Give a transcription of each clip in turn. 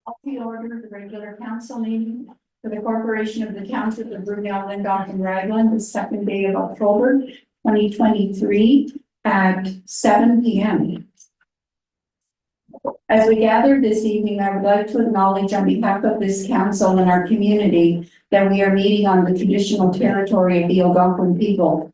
Call the order of the regular council meeting for the corporation of the township of Brunel, Lindau and Raglan, the second day of October, 2023 at 7 p.m. As we gather this evening, I would like to acknowledge on behalf of this council and our community that we are meeting on the traditional territory of the Algonquin people.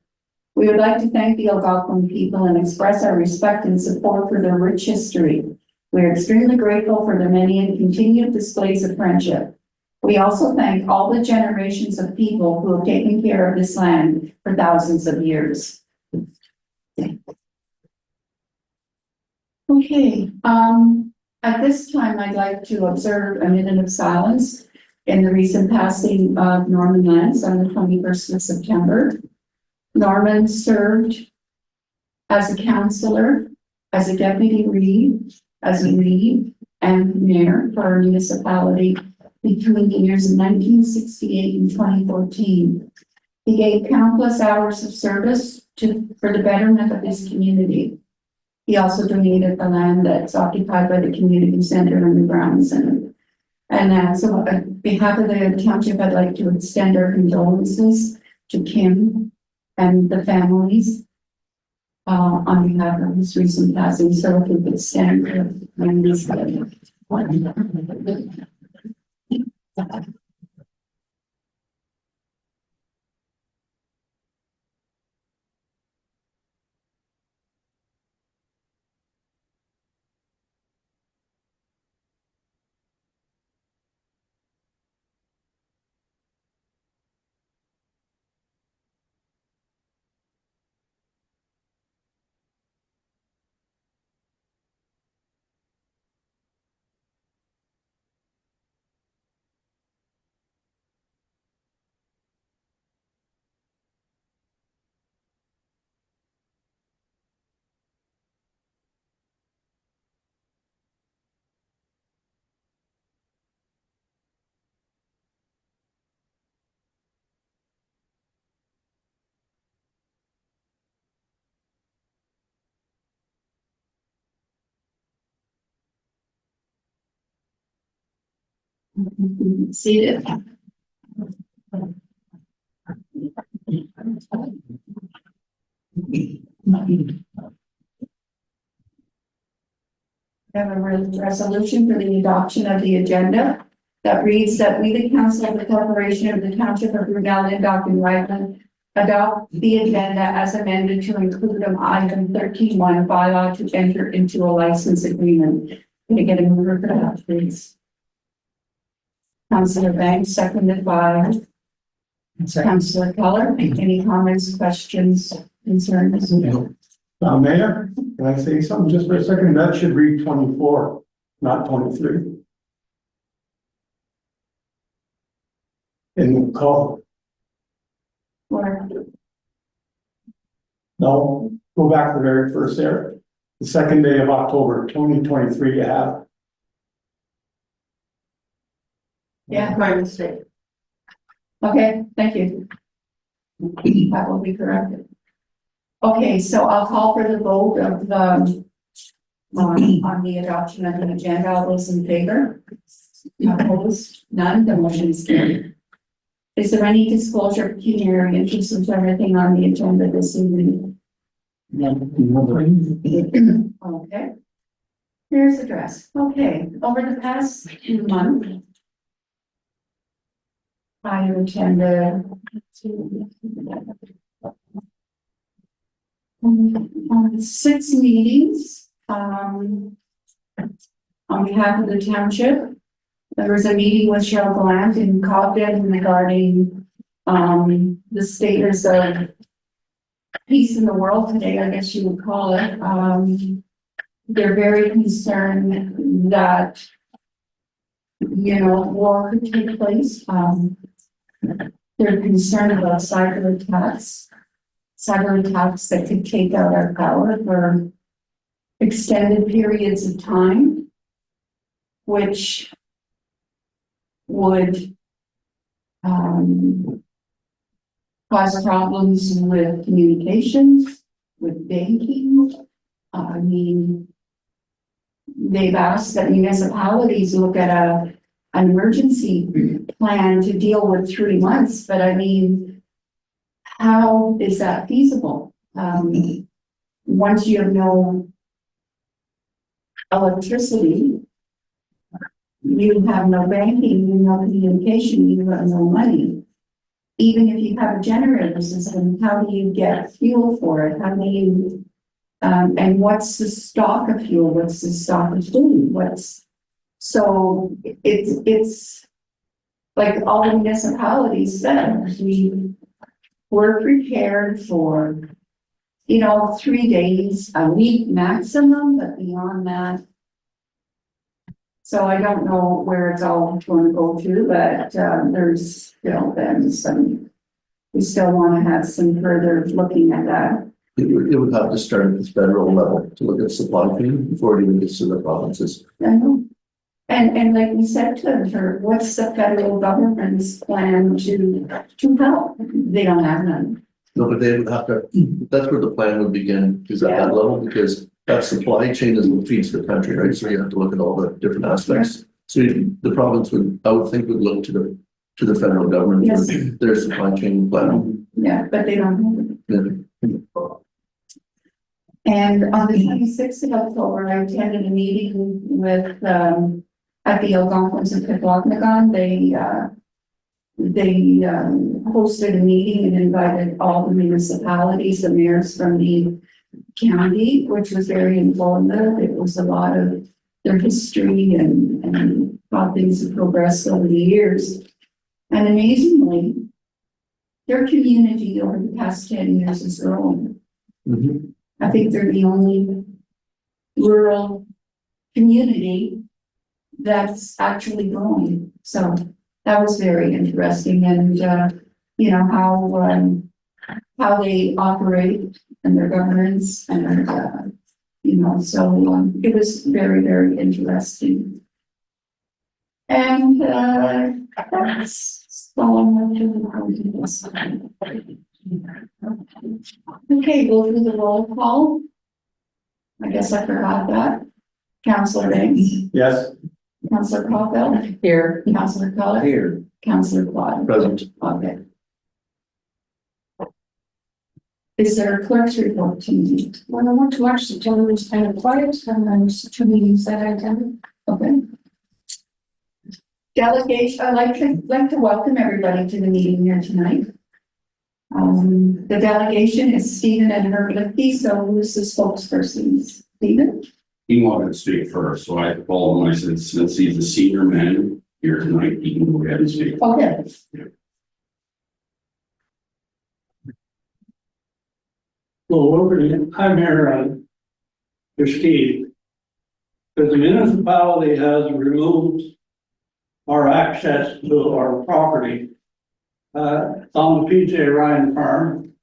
We would like to thank the Algonquin people and express our respect and support for their rich history. We are extremely grateful for their many and continued displays of friendship. We also thank all the generations of people who have taken care of this land for thousands of years. Okay, at this time, I'd like to observe a minute of silence in the recent passing of Norman Lance on the 21st of September. Norman served as a councillor, as a deputy reeve, as a reeve and mayor for our municipality between the years of 1968 and 2014. He gave countless hours of service for the betterment of his community. He also donated the land that's occupied by the community center and the ground center. And so on behalf of the township, I'd like to extend our condolences to Kim and the families on behalf of his recent passing. So if we could stand and this seated. We have a resolution for the adoption of the agenda that reads that we, the council of the corporation of the township of Brunel, Lindau and Raglan, adopt the agenda as amended to include an item 13.1 bylaw to enter into a license agreement. Can I get a mover for that, please? Councillor Banks, seconded by Councillor Keller. Any comments, questions, concerns? Mayor, can I say something just for a second? That should read 24, not 23. In the call. Or, No, go back to the very first there. The second day of October, 2023 you have. yeah, my mistake. Okay, thank you. That will be corrected. Okay, so I'll call for the vote of the on the adoption of the agenda. All those in favor? Opposed? None. The motion is carried. Is there any disclosure of pecuniary interest in everything on the agenda this evening? Okay. Here's the address. Okay, over the past 2 months, I attended 6 meetings on behalf of the township. There was a meeting with Cheryl Gallant in Cobden regarding the status of peace in the world today, I guess you would call it. They're very concerned that, war could take place. They're concerned about cyber attacks that could take out our power for extended periods of time, which would cause problems with communications, with banking. I mean, they've asked that municipalities look at an emergency plan to deal with 3 months, but I mean, how is that feasible? Once you have no electricity, you have no banking, you have no communication, you have no money. Even if you have a generator system, how do you get fuel for it? How do you, and what's the stock of fuel? What's the stock of food? So it's like all the municipalities said, we're prepared for, 3 days, a week maximum, but beyond that. So I don't know where it's all going to go to, but there's still been some, we still want to have some further looking at that. It would have to start at the federal level to look at supply chain before it even gets to the provinces. I know. And like we said to her, what's the federal government's plan to help? They don't have none. No, but they would have to, that's where the plan would begin, is at that level, because that supply chain is what feeds the country, right? So you have to look at all the different aspects. So the province would, I would think, would look to the federal government Yes. for their supply chain plan. Yeah, but they don't have it. Yeah. And on the 26th of October, I attended a meeting with, at the Algonquins in Pikwakanagan. They hosted a meeting and invited all the municipalities, the mayors from the county, which was very informative. It was a lot of their history and how things have progressed over the years. And amazingly, their community over the past 10 years has grown. Mm-hmm. I think they're the only rural community that's actually growing. So that was very interesting, and how they operate and their governance, and so it was very, very interesting. And that's all I'm going to do this time. Okay, we'll do the roll call. I guess I forgot that. Councillor Banks. Yes. Councillor Caulfield. Here. Councillor Cullen. Here, Councillor Quad. present. Okay. Is there a clerk's report to me? Well, I want to watch September was kind of quiet, and then there's 2 meetings that I attended. Okay. Delegation, I'd like to welcome everybody to the meeting here tonight. The delegation is Stephen and Herb Lipke, so who's the spokesperson? Stephen? He wanted to speak first, so I told him, I said, since he's the senior man here tonight, he can go ahead and speak. Okay. Well, I'm here for Steve. Because the municipality has removed our access to our property. It's on the PJ Ryan farm.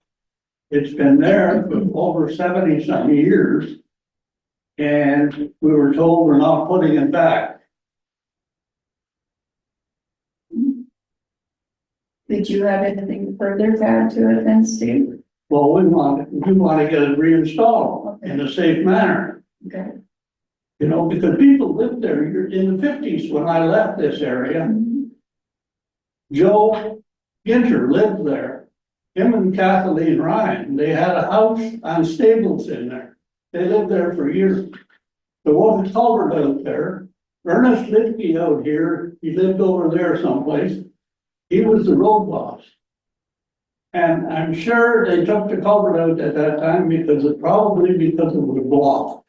It's been there for over 70-something years. And we were told we're not putting it back. Did you have anything further to add to it then, Steve? Well, we want to get it reinstalled in a safe manner. Okay. Because people lived there in the 50s when I left this area. Joe Ginter lived there. Him and Kathleen Ryan, they had a house on stables in there. They lived there for years. There was a culvert out there. Ernest Litke out here, he lived over there someplace. He was the road boss. And I'm sure they took the culvert out at that time because it was blocked.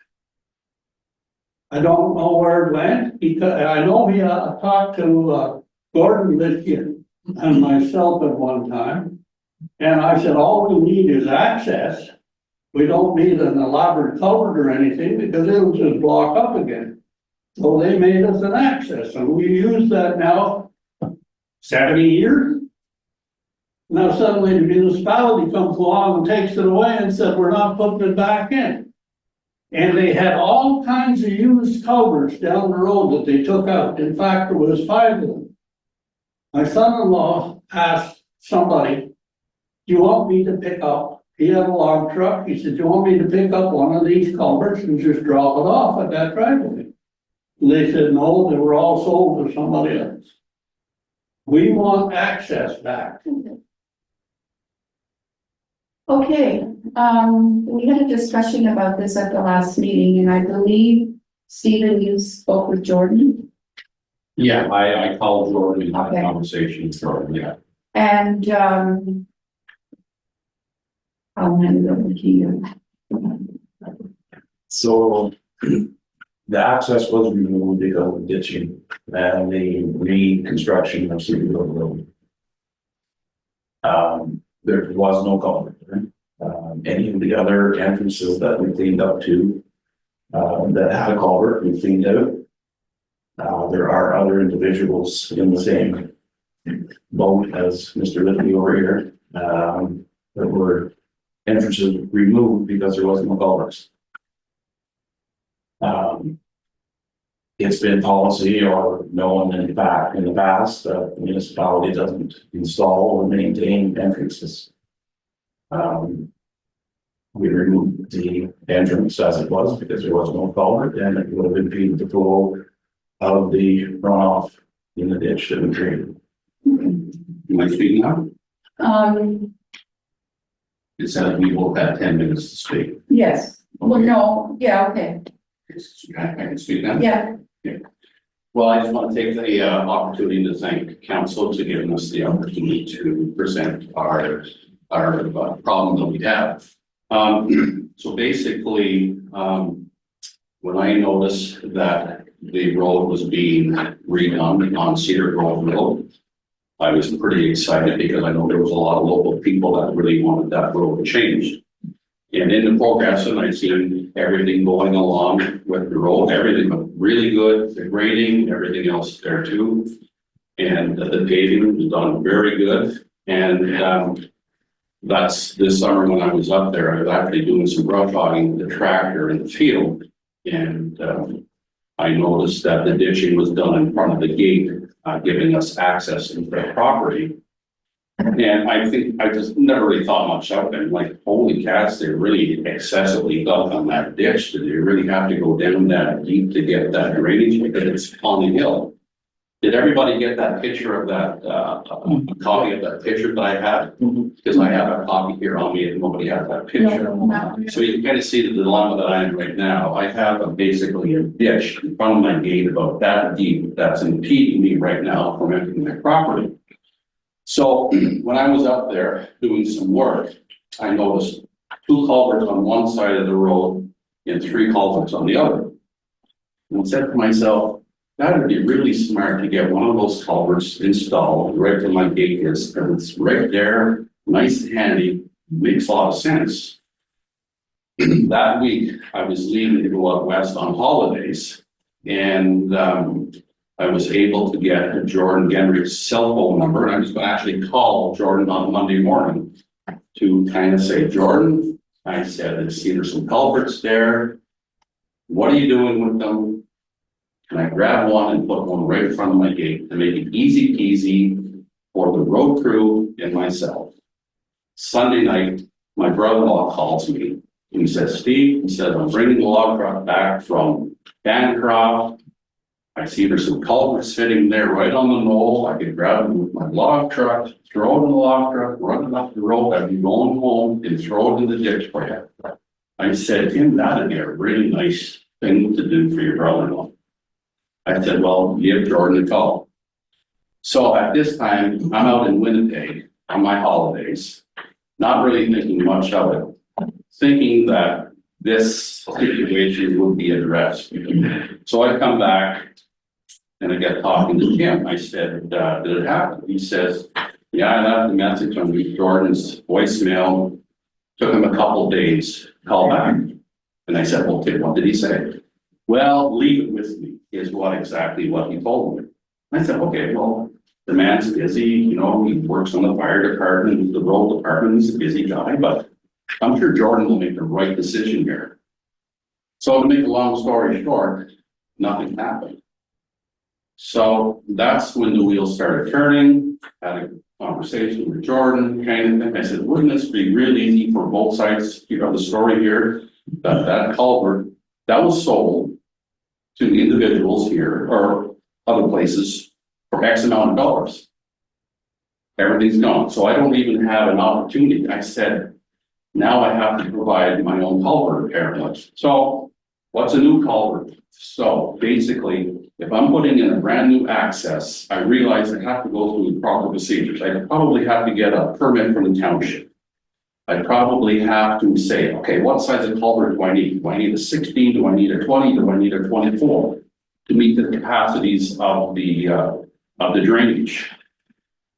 I don't know where it went, because I know he talked to Gordon Litke and myself at one time. And I said, all we need is access. We don't need an elaborate culvert or anything because it'll just block up again. So they made us an access, and we use that now 70 years. Now suddenly the municipality comes along and takes it away and said, we're not putting it back in. And they had all kinds of used culverts down the road that they took out. In fact, there was 5 of them. My son-in-law asked somebody, do you want me to pick up? He had a log truck. He said, do you want me to pick up one of these culverts and just drop it off at that driveway? They said, no, they were all sold to somebody else. We want access back. Okay, we had a discussion about this at the last meeting, and I believe, Stephen, you spoke with Jordan, Yeah, I called Jordan and had Okay. a conversation with Jordan, yeah. and, I'll hand it over to you. So the access was removed because of ditching and the reconstruction of City Road. There was no culvert there. Any of the other entrances that we cleaned up to, that had a culvert, we cleaned out. There are other individuals in the same boat as Mr. Lippy over here, that were entrances removed because there wasn't no culverts. It's been policy or known in the past, that the municipality doesn't install or maintain entrances. We removed the entrance as it was because there was no culvert and it would have impeded the flow of the runoff in the ditch that we created. Am I speaking now? It said we both had 10 minutes to speak. Yes, well, no, yeah, okay, I can speak now? yeah, Well, I just want to take the opportunity to thank council to giving us the opportunity to present our problem that we have. So basically, when I noticed that the road was being redone on Cedar Grove Road, I was pretty excited because I know there was a lot of local people that really wanted that road changed. And in the progress, and I seen everything going along with the road, everything looked really good, the grading, everything else there too. And the paving was done very good. And that's this summer when I was up there, I was actually doing some brush hogging with the tractor in the field. And I noticed that the ditching was done in front of the gate, giving us access into the property. And I think I just never really thought much of it. Like, holy cats, they're really excessively dug on that ditch. Do they really have to go down that deep to get that drainage because it's on the hill? Did everybody get that picture of that, copy of that picture that I had? Because I have a copy here on me and nobody has that picture. no, So you can kind of see the dilemma that I am right now. I have basically a ditch in front of my gate about that deep that's impeding me right now from entering my property. So when I was up there doing some work, I noticed 2 culverts on one side of the road and 3 culverts on the other. And I said to myself, that would be really smart to get one of those culverts installed right where my gate is, and it's right there, nice and handy, makes a lot of sense. That week, I was leaving to go out west on holidays, and I was able to get Jordan Genrich's cell phone number, and I was going to actually call Jordan on Monday morning to kind of say, Jordan, I said, I see there's some culverts there. What are you doing with them? And I grabbed one and put one right in front of my gate to make it easy peasy for the road crew and myself. Sunday night, my brother-in-law calls me. He says, Steve, he says, I'm bringing the log truck back from Bancroft. I see there's some culverts sitting there right on the knoll. I could grab them with my log truck, throw it in the log truck, run it up the road. I'd be going home and throw it in the ditch for you. I said, Tim, that'd be a really nice thing to do for your brother-in-law. I said, well, give Jordan a call. So at this time, I'm out in Winnipeg on my holidays, not really thinking much of it, thinking that this situation would be addressed. So I come back and I get talking to Tim. I said, did it happen? He says, yeah, I left the message on Jordan's voicemail. Took him a couple days to call back. And I said, well, Tim, what did he say? Well, leave it with me, is exactly what he told me. I said, okay, well, the man's busy, you know, he works on the fire department, the road department, he's a busy guy, but I'm sure Jordan will make the right decision here. So to make a long story short, nothing happened. So that's when the wheels started turning. Had a conversation with Jordan, kind of thing. I said, wouldn't this be really easy for both sides of the story here? That culvert, that was sold to individuals here or other places for X amount of dollars. Everything's gone, so I don't even have an opportunity. I said, now I have to provide my own culvert apparently. So what's a new culvert? So basically, if I'm putting in a brand new access, I realize I have to go through the proper procedures. I probably have to get a permit from the township. I probably have to say, okay, what size of culvert do I need? Do I need a 16? Do I need a 20? Do I need a 24? To meet the capacities of the drainage.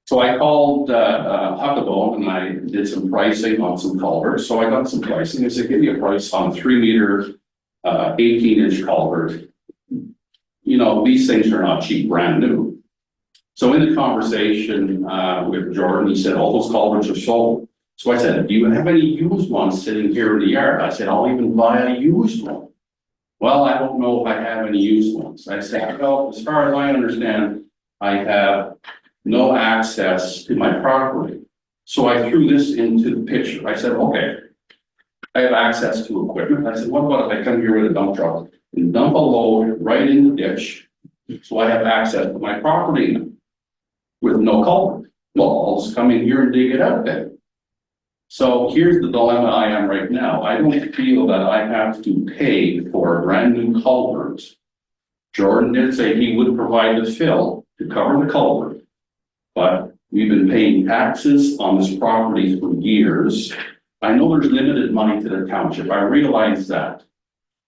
So I called Huckabee and I did some pricing on some culverts. So I got some pricing. I said, give me a price on a 3 meter, 18-inch culvert. You know, these things are not cheap, brand new. So in the conversation with Jordan, he said, all those culverts are sold. So I said, do you have any used ones sitting here in the yard? I said, I'll even buy a used one. Well, I don't know if I have any used ones. I said, well, as far as I understand, I have no access to my property. So I threw this into the picture. I said, okay, I have access to equipment. I said, what about if I come here with a dump truck and dump a load right in the ditch? So I have access to my property with no culvert. Well, I'll just come in here and dig it out then. So here's the dilemma I am right now. I don't feel that I have to pay for a brand new culvert. Jordan did say he would provide the fill to cover the culvert. But we've been paying taxes on this property for years. I know there's limited money to the township. I realize that.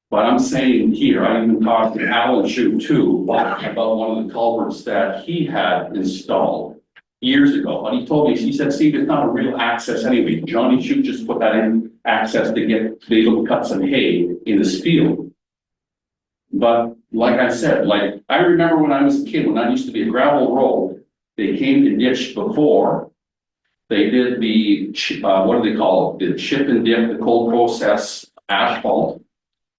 But I'm saying here, I even talked to Alan Shue too about one of the culverts that he had installed years ago. And he told me, he said, Steve, it's not a real access anyway. Johnny Shue just put that in access to be able to cut some hay in this field. But like I said, like I remember when I was a kid, when I used to be a gravel road, they came to ditch before. They did the, what do they call it? The chip and dip, the cold process asphalt.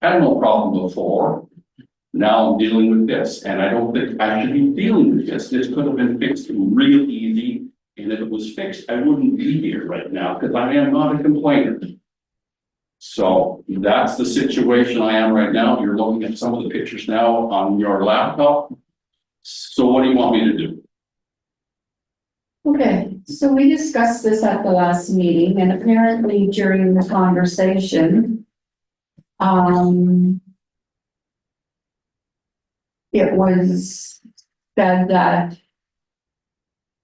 Had no problem before. Now I'm dealing with this, and I don't think I should be dealing with this. This could have been fixed real easy, and if it was fixed, I wouldn't be here right now because I am not a complainer. So that's the situation I am right now. You're looking at some of the pictures now on your laptop. So what do you want me to do? Okay, so we discussed this at the last meeting, and apparently during the conversation, it was said that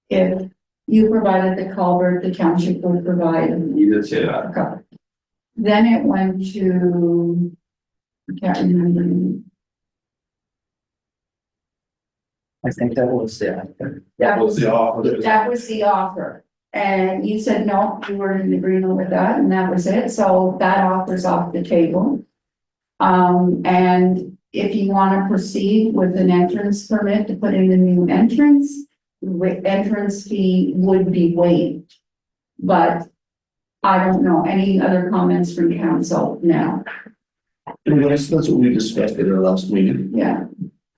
if you provided the culvert, the township would provide. You did say that. Okay. Then it went to, I can't remember. I think that was the. That was the offer. That was the offer. And you said, no, you were in agreement with that, and that was it. So that offer's off the table. And if you want to proceed with an entrance permit to put in the new entrance, entrance fee would be waived. But I don't know, any other comments from council now? That's what we discussed at our last meeting. Yeah.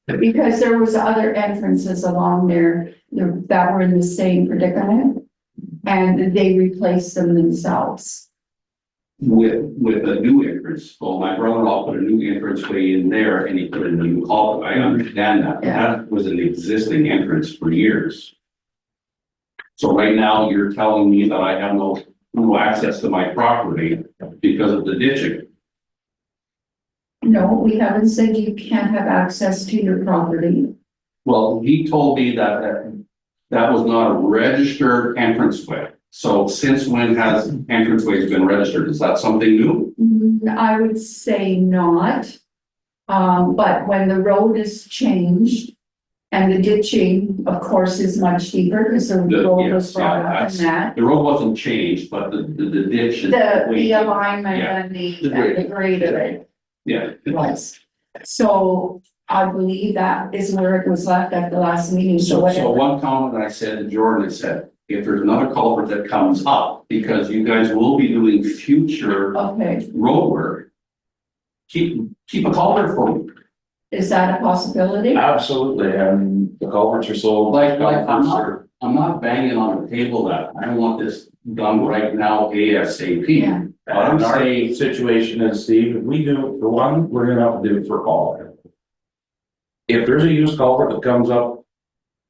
Because there was other entrances along there that were in the same predicament, and they replaced them themselves. With a new entrance. Well, my brother-in-law put a new entrance way in there and he put a new culvert. I understand that. Yeah. That was an existing entrance for years. So right now you're telling me that I have no access to my property because of the ditching. No, we haven't said you can't have access to your property. Well, he told me that was not a registered entranceway. So since when has entranceways been registered? Is that something new? I would say not. But when the road is changed and the ditching, of course, is much deeper because the road was brought up and that. The road wasn't changed, but the ditch. The alignment Yeah. and the grade of it Yeah. was. So I believe that is where it was left at the last meeting. So So whatever. one comment I said to Jordan, I said, if there's another culvert that comes up, because you guys will be doing future Okay, road work, keep a culvert for me. is that a possibility? Absolutely, and the culverts are sold. Like, I'm not banging on the table that I want this done right now ASAP. Yeah. But I'm And our saying, situation is, Steve, if we do it for one, we're gonna have to do it for all. if there's a used culvert that comes up,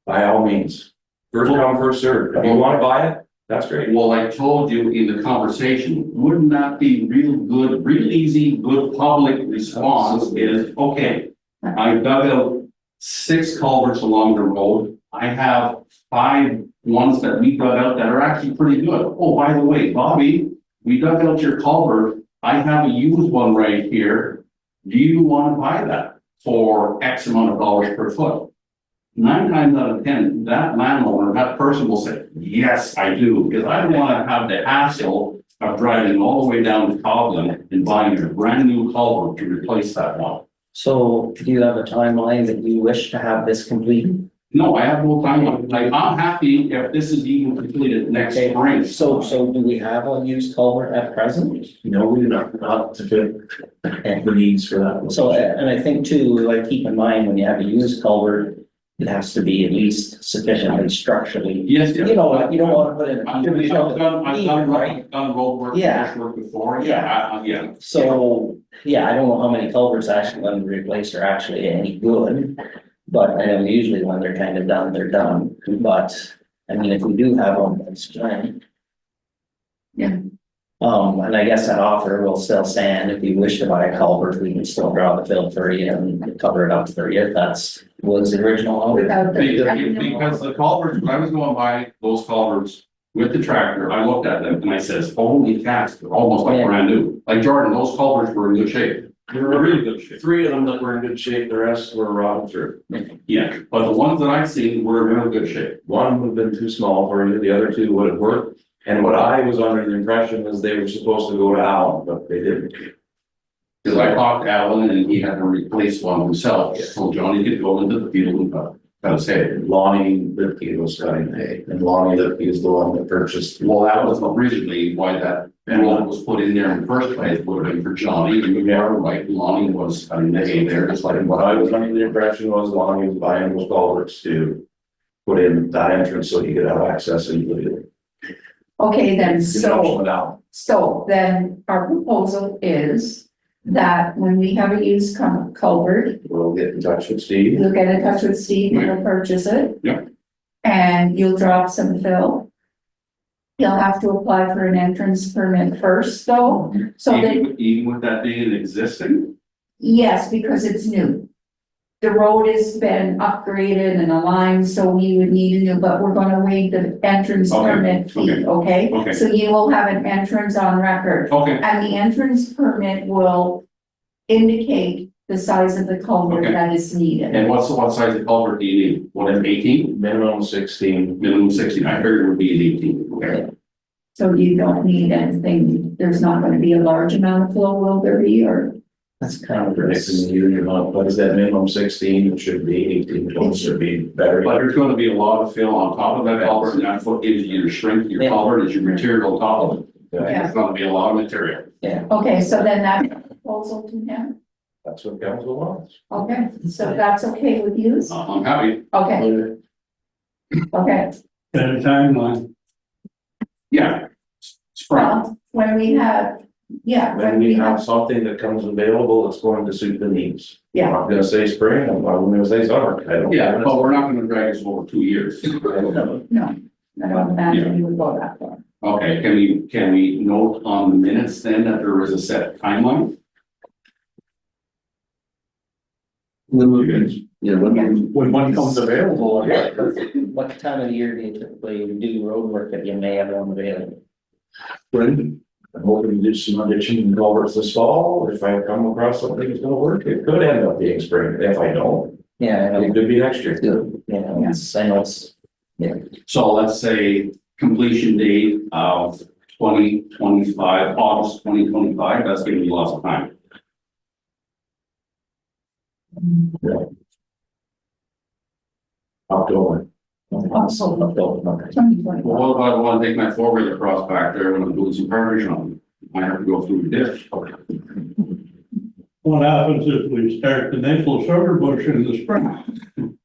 by all means, first come, first served. If you wanna buy it, that's great. Well, I told you in the conversation, wouldn't that be real good, real easy, good public response is, okay. I dug out 6 culverts along the road. I have 5 ones that we dug out that are actually pretty good. Oh, by the way, Bobby, we dug out your culvert. I have a used one right here. Do you want to buy that for X amount of dollars per foot? 9 times out of 10, that landowner, that person will say, yes, I do, because I don't want to have the hassle of driving all the way down to Cobblin and buying a brand new culvert to replace that one. So do you have a timeline that you wish to have this completed? No, I have no time, like, I'm happy if this is even completed next Okay, spring. so do we have a used culvert at present? No, we do not to fit the needs for that. So, and I think too, like, keep in mind, when you have a used culvert, it has to be at least sufficiently structurally. Yes, yes. You know, you don't want to put in. I've done road work, Yeah. brush work before, Yeah. yeah. So, yeah, I don't know how many culverts actually when replaced are actually any good. But I know usually when they're kind of done, they're done. But, I mean, if we do have one, that's fine. Yeah. And I guess that offer will still stand. If you wish to buy a culvert, we can still draw the fill for you and cover it up for you. That's was the original offer. Without the. Because the culverts, when I was going by those culverts with the tractor, I looked at them and I says, holy cats, they're almost like Yeah. brand new. Like Jordan, those culverts were in good shape. They were really good shape. 3 of them that were in good shape, the rest were rotted through. Yeah, but the ones that I've seen were in real good shape. One would have been too small for you, the other 2 would have worked. And what I was under the impression is they were supposed to go to Allen, but they didn't. Cause I talked to Alan and he had to replace one himself, so Johnny could go into the field and cut his hay. Lonnie Lipke was cutting hay, and Lonnie Lipke is the one that purchased. Well, that was originally why that road was put in there in the first place, would have been for Johnny, and you are right, Lonnie was cutting the hay there, just like What I was under the impression was Lonnie was buying those culverts to put in that entrance so he could have access into the. Okay, then, junction with Allen. so then our proposal is that when we have a used culvert, We'll get in touch with Steve. you'll get in touch with Steve, you'll purchase it. Yeah. And you'll drop some fill. He'll have to apply for an entrance permit first, though, so that, Even with that being existing, yes, because it's new. The road has been upgraded and aligned, so we would need a new, but we're gonna waive the entrance Okay, permit fee, okay? okay. So you will have an entrance on record. okay, And the entrance permit will indicate the size of the culvert Okay. that is needed. and what size of culvert do you need? What, an 18? Minimum 16. Minimum 16, I figured it would be an 18, okay? So you don't need anything, there's not gonna be a large amount of flow, will there be, or? That's kind of Predicting the union amount, what is that minimum 16? It should be 18, 12 should be better. But there's gonna be a lot of fill on top of that culvert, and that's what gives you your shrink, your Yeah. culvert is your material on top of it. Yeah. It's gonna be a lot of material. Okay, so then that proposal to him, That's what council wants. okay, so that's okay with you? I'm happy, Okay, okay, At a timeline. yeah. Spring, well, when we have, yeah, When we have something that comes available that's going to suit the needs. I'm Yeah. not gonna say spring, I'm not gonna say summer. I don't. yeah, but we're not gonna drag this over 2 years. No, I don't imagine you would go that far. Okay, can we note on the minutes then that there is a set timeline? Yeah, When one comes available, What time of the year do you typically do road work that you may have one available? Spring, I'm hoping to do some ditching and culverts this fall. If I come across something that's gonna work, it could end up being spring. If I don't, Yeah, I know, it could be next year. I know it's, yeah, So let's say completion date of 2025, August 2025, that's gonna be lots of time. October. Also, okay. 2021. Well, what if I want to take my four-wheeler across back there when I'm doing some garbage on it? I have to go through the ditch. What happens if we start the maple sugar bush in the spring?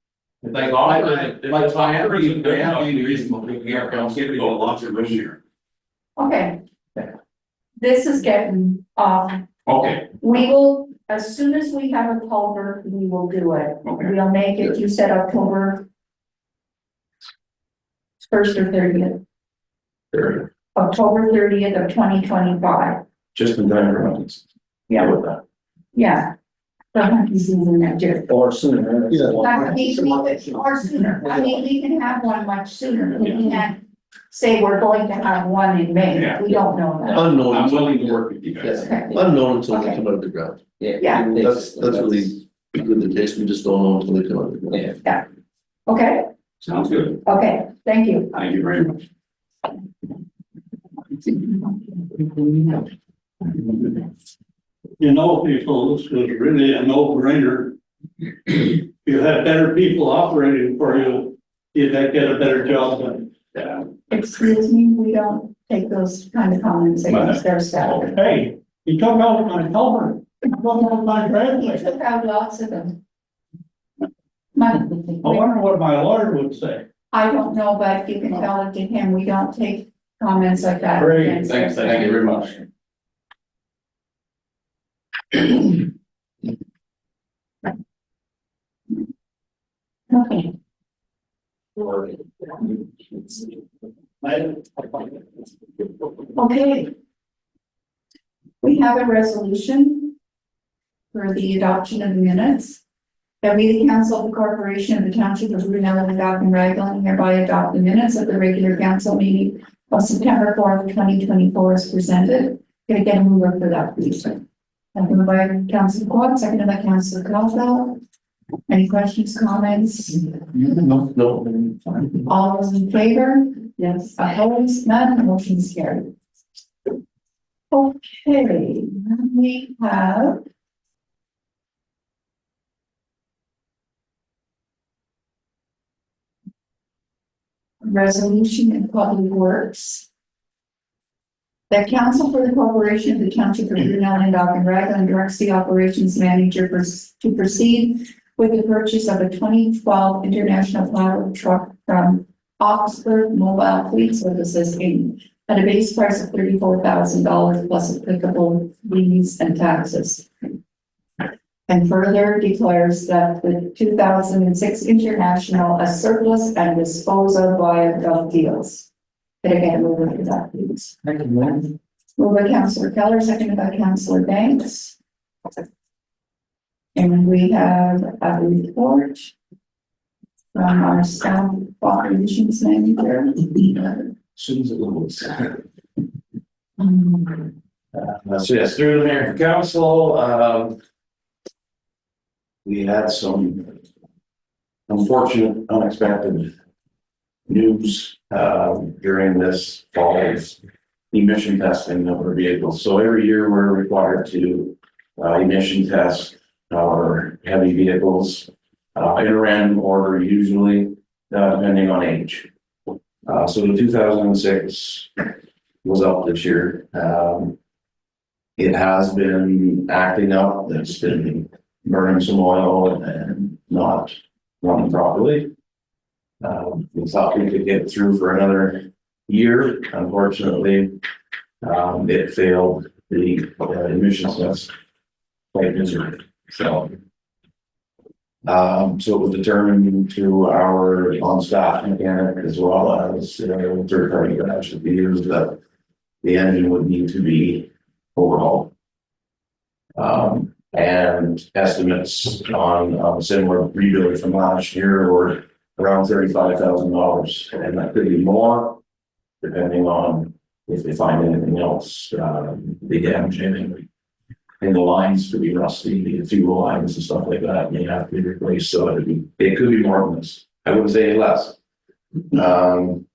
Like, I have any reasonable, here, I'm giving you lots of room here. Okay. This is getting off. Okay, We will as soon as we have a culvert, we will do it. Okay. We'll make it, you said October 1st or 30th, There, October 30th of 2025. just in time for months. Yeah. With that. Yeah. The hunting season next year. Or sooner. Yeah. I mean, or sooner, I mean, we can have one much sooner, we can't say we're going to have one in May, Yeah. we don't know that. Unknown. I'm willing to work with you guys. Okay. Unknown until they Okay. come out of the ground. Yeah. That's really been the case. We just don't know until they come out of the ground. Yeah. Okay, Sounds good. okay, thank you. Thank you very much. You know, people, this was really a no-brainer. You have better people operating for you, you'd get a better job done. Yeah. Excuse me, we don't take those kind of comments against their staff. Hey, you took out my culvert, you took out my We driveway. took out lots of them. I wonder what my lawyer would say. I don't know, but you can tell it to him, we don't take comments like that. Great, against Thanks, their thank you very much. Okay. Okay. We have a resolution for the adoption of the minutes. That we, the council of the corporation of the township of Brunel and Falcon Raglan, hereby adopt the minutes of the regular council meeting of September 4th, 2024 as presented. Can I get a mover for that, please? Seconded by Councilor Quad, seconded by Councilor Caldwell. Any questions, comments? No. All those in favor? Yes. Opposed? None, motion is carried. Okay, then we have. Resolution in Public Works. The council for the corporation of the township of Brunel and Falcon Raglan directs the operations manager to proceed with the purchase of a 2012 International plow truck from Oxford Mobile Fleet Services Inc. at a base price of $34,000 plus applicable fees and taxes. And further declares that the 2006 International a surplus and dispose of via gov deals. Can I get a mover for that, please? Moved by Councillor Keller, seconded by Councillor Banks. And we have a report from our staff operations manager. Susan Lewis. So yes, through the mayor and council, we had some unfortunate, unexpected news, during this fall's emission testing of our vehicles. So every year we're required to, emission test our heavy vehicles, in a random order, usually, depending on age. So the 2006 was up this year. It has been acting up. It's been burning some oil and not running properly. We thought we could get through for another year. Unfortunately, it failed the emissions test quite miserably. So it was determined through our on-staff mechanic as well as third-party guys that we used that the engine would need to be overhauled. And estimates on similar rebuild from last year were around $35,000, and that could be more depending on if they find anything else, the damage in the lines could be rusty, the fuel lines and stuff like that may have to be replaced. So it could be more than this. I wouldn't say any less. And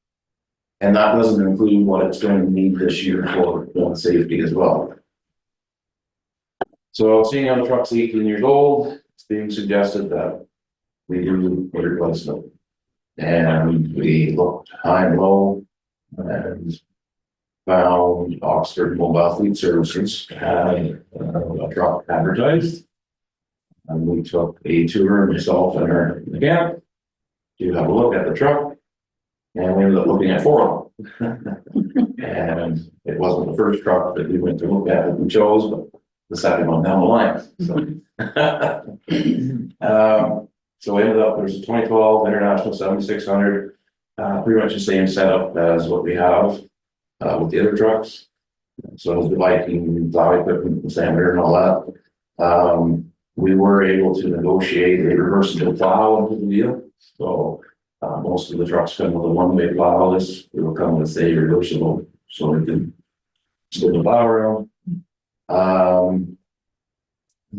that doesn't include what it's going to need this year for safety as well. So seeing how the truck's 18 years old, it's being suggested that we do a replacement. And we looked high and low and found Oxford Mobile Fleet Services had a truck advertised. And we took a tour, myself and our mechanic, to have a look at the truck. And we ended up looking at 4 of them. And it wasn't the first truck that we went to look at that we chose, but the second one down the line, so. So we ended up, there's a 2012 International 7600, pretty much the same setup as what we have, with the other trucks. So the Viking, plow equipment, the sander and all that. We were able to negotiate a reversible plow into the deal, so. Most of the trucks come with a one-way plow, this will come with a reversible, so we can spin the plow around. The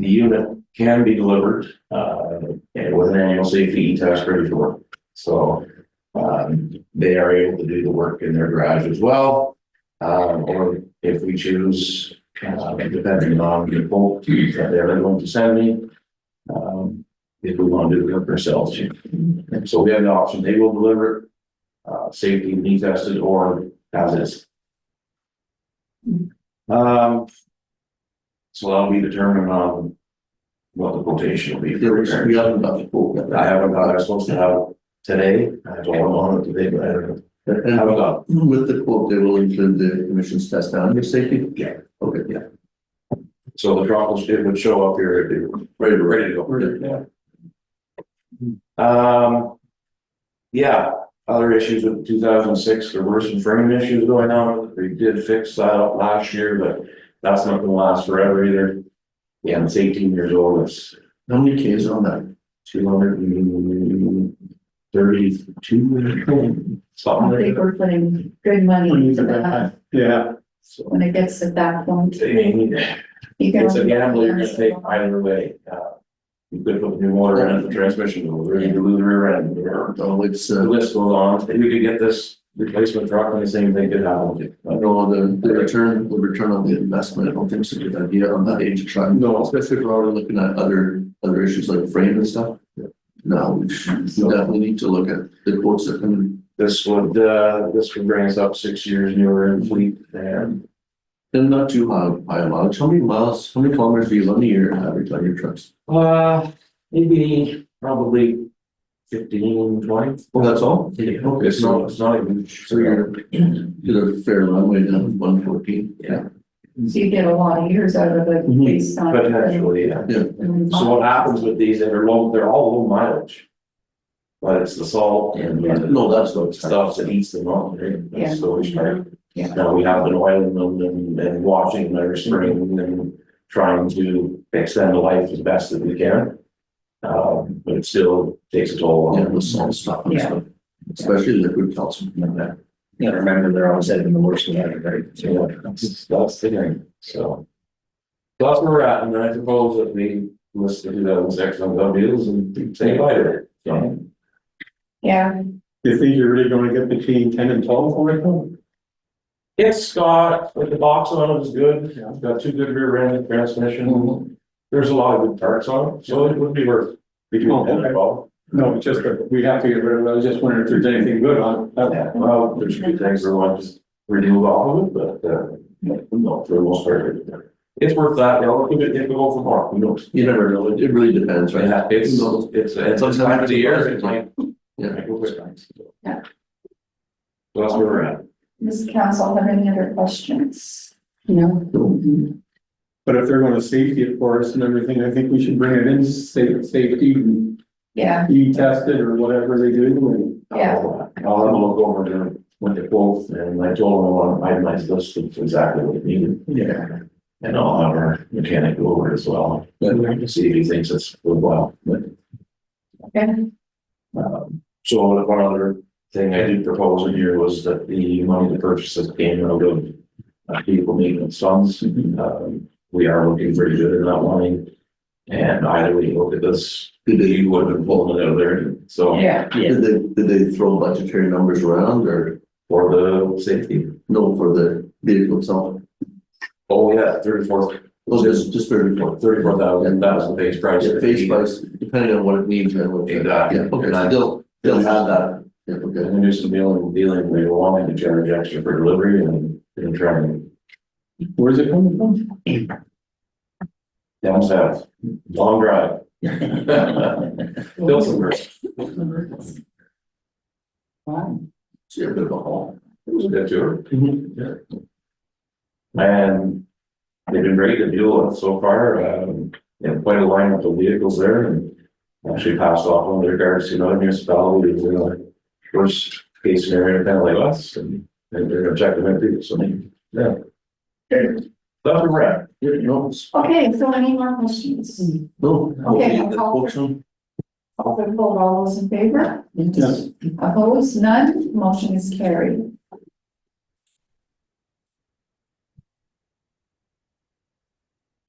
unit can be delivered, and with an annual safety test ready for work. So, they are able to do the work in their garage as well. Or if we choose, depending on the quote that they're going to send me, if we want to do the work ourselves. So we have the option, they will deliver, safety knee tested or as is. So that'll be determined on what the quotation will be. We haven't got the quote yet. I haven't got, I was supposed to have today, I don't want it today, but I don't know. And Haven't got. with the quote, they will include the emissions test and your safety? Yeah. Okay, yeah. So the truck will, it would show up here, it'd be ready to go. Yeah, other issues with 2006, there were some frame issues going on. We did fix that up last year, but that's not gonna last forever either. Yeah, it's 18 years old, it's How many Ks on that? 232, something I like think that. we're putting good money into that Yeah, So, when it gets to that point. I mean, You can it's a only- gamble you're gonna take either way. You could put the new motor in, the transmission will really dilute her and, Oh, it's, the list goes on. If we could get this replacement truck and the same thing could happen. I know the return on the investment, I don't think it's a good idea on that age of truck. No, especially if we're already looking at other issues like frame and stuff. No, we definitely need to look at the quotes that come. This would bring us up 6 years newer in fleet and And not too high mileage. How many kilometers do you run a year average on your trucks? maybe probably 15, 20. Oh, that's all? Okay, it's not a huge. So you're, get a fair runway down to 114. Yeah. So you get a lot of years out of it Mhm. based on. Potentially, yeah. So what happens with these, they're all low mileage. But it's the salt and No, that's what it's. stuff that eats them up, right? Yeah. So we try. Yeah. Now we have been oiling them and washing them every spring and trying to extend the life as best that we can. But it still takes a toll Yeah, on the salt stuff and Yeah. stuff. Especially liquid calcium like that. You gotta remember, they're always having the worst of it, right? So yeah, that's the thing, so. That's where we're at, and I suppose that we list the 2006 on the deals and say bye to it. So, Yeah, you think you're really gonna get between 10 and 12 for it though? it's got, like the box on it is good, it's got 2 good rear end transmission. There's a lot of good parts on it, so it would be worth between Oh, 10 and okay. 12. No, it's just that we have to get rid of it. I was just wondering if there's anything good on it. Yeah, well, there's a few things we want to just remove off of it, but, no, for the most part, it's worth that, you know, if we go for more, who knows? You never know. It really depends, right? Yeah, it's time of the year, it's like. Yeah. Yeah. So that's where we're at. does the council have any other questions? No. But if they're gonna safety it for us and everything, I think we should bring it in, safety and Yeah, test it or whatever they do. And Yeah. I'll have a look over there with the quote, and I told them I want an itemized list of exactly what it needed. Yeah. And I'll have our mechanic go over it as well, to see if he thinks it's worthwhile. okay, So one other thing I did propose in here was that the money to purchase this came out of vehicle maintenance funds. We are looking pretty good in that money. And either way you look at this, you would have been pulling it out of there, so yeah, Did they throw budgetary numbers around or for the safety. no for the vehicle itself? Oh, yeah, 34, Oh, just 34. 34,000, that's the base price. Yeah, face price, depending on what it needs and what. Exactly. Yeah, okay, they'll have that. Yeah, And okay. then do some dealing, they were wanting to charge extra for delivery and try and where's it coming from? down south, long drive. Pilsenburg. wow, So you're a bit of a haul. It was a good tour. Yeah. And they've been great to deal with so far, quite a line of vehicles there and actually passed off one of their guards to another municipality who's in a worst case scenario, kind of like us, and they're gonna check them into, so, yeah. Okay, that's where we're at. Yeah, no, Okay, so any more questions? no. Okay, I'll call for- All the vote, all those in favor? Yes. Opposed, none, motion is carried.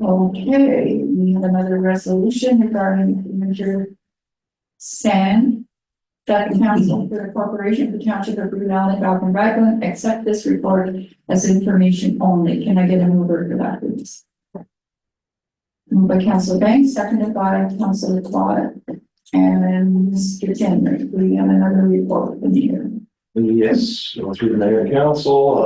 Okay, we have another resolution regarding Major Sand. That the council for the corporation of the township of Brunel and Falcon Raglan accept this report as information only. Can I get a mover for that, please? Moved by Councilor Banks, seconded by Councilor Claude. And Mr. Henry, we have another report from here. Yes, go through the mayor and council,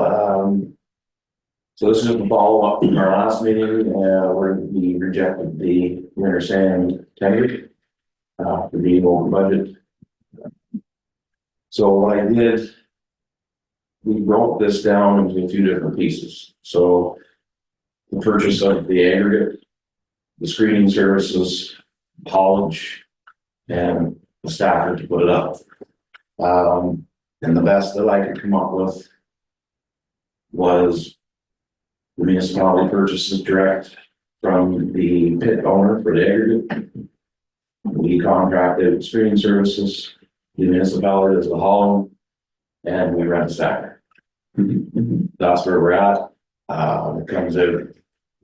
so this is just a follow-up from our last meeting, where we rejected the winter sand tender. For being over budget. So what I did, we broke this down into a few different pieces, so. The purchase of the aggregate, the screening services, haulage, and the stacker to put it up. And the best that I could come up with was the municipality purchases direct from the pit owner for the aggregate. We contracted screening services, the municipality does the hauling, and we rent a stacker. That's where we're at. It comes out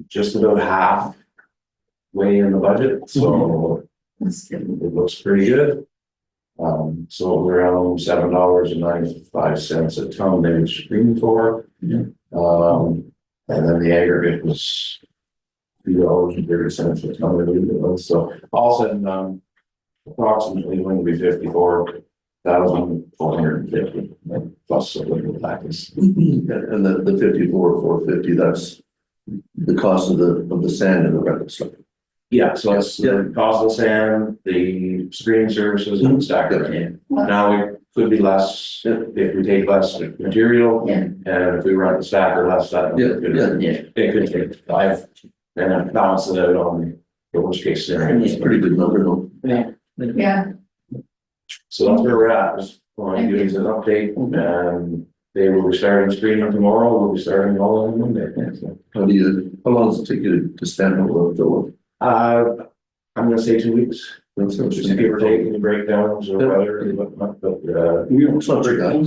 just about half way in the budget, so it looks pretty good. So we're around $7.95 a ton they were screening for. And then the aggregate was $2.30 a ton, I believe it was. So all said and done, approximately going to be 54,450 plus a little taxes. And the 54,450, that's the cost of the sand and the record stuff. Yeah, so that's the cost of sand, the screening services and stacker. Now it could be less if we take less material, Yeah. and if we run the stacker less, that. It could take 5 and then balance it out on the worst case scenario. It's a pretty good number though. Yeah, So that's where we're at, just want to give you an update, and they will be starting screening tomorrow, we'll be starting all on Monday. So, How long does it take you to stand over the I'm gonna say 2 weeks, That's just give or take any breakdowns or weather and whatnot, but, We don't. It's not too bad.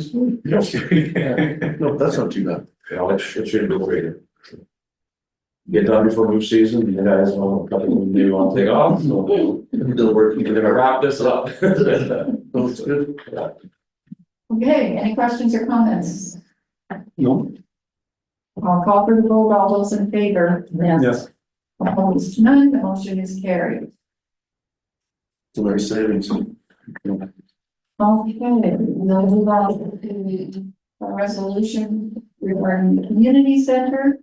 yeah, No, that's not too bad. it should go great. Get done before move season, you guys know, a couple of you want to take off, so Still working. we're gonna wrap this up. No, it's good. okay, any questions or comments? No. I'll call for the vote, all those in favor? Yes. Opposed, none, the motion is carried. It's a nice savings. Okay, we'll move on to a resolution regarding the community center.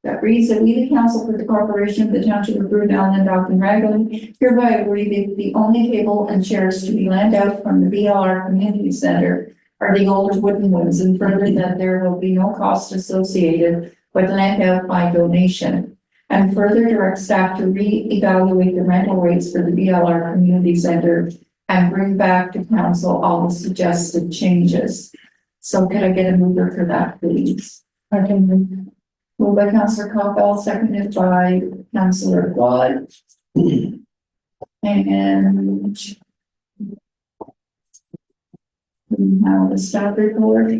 That reads that we, the council for the corporation of the township of Brunel and Falcon Raglan, hereby agree that the only table and chairs to be lent out from the BLR Community Center are the old wooden ones, and further that there will be no cost associated with lent out by donation. And further direct staff to re-evaluate the rental rates for the BLR Community Center and bring back to council all the suggested changes. So can I get a mover for that, please? I can move. Moved by Councillor Campbell, seconded by Councillor Claude. And we have the staff report.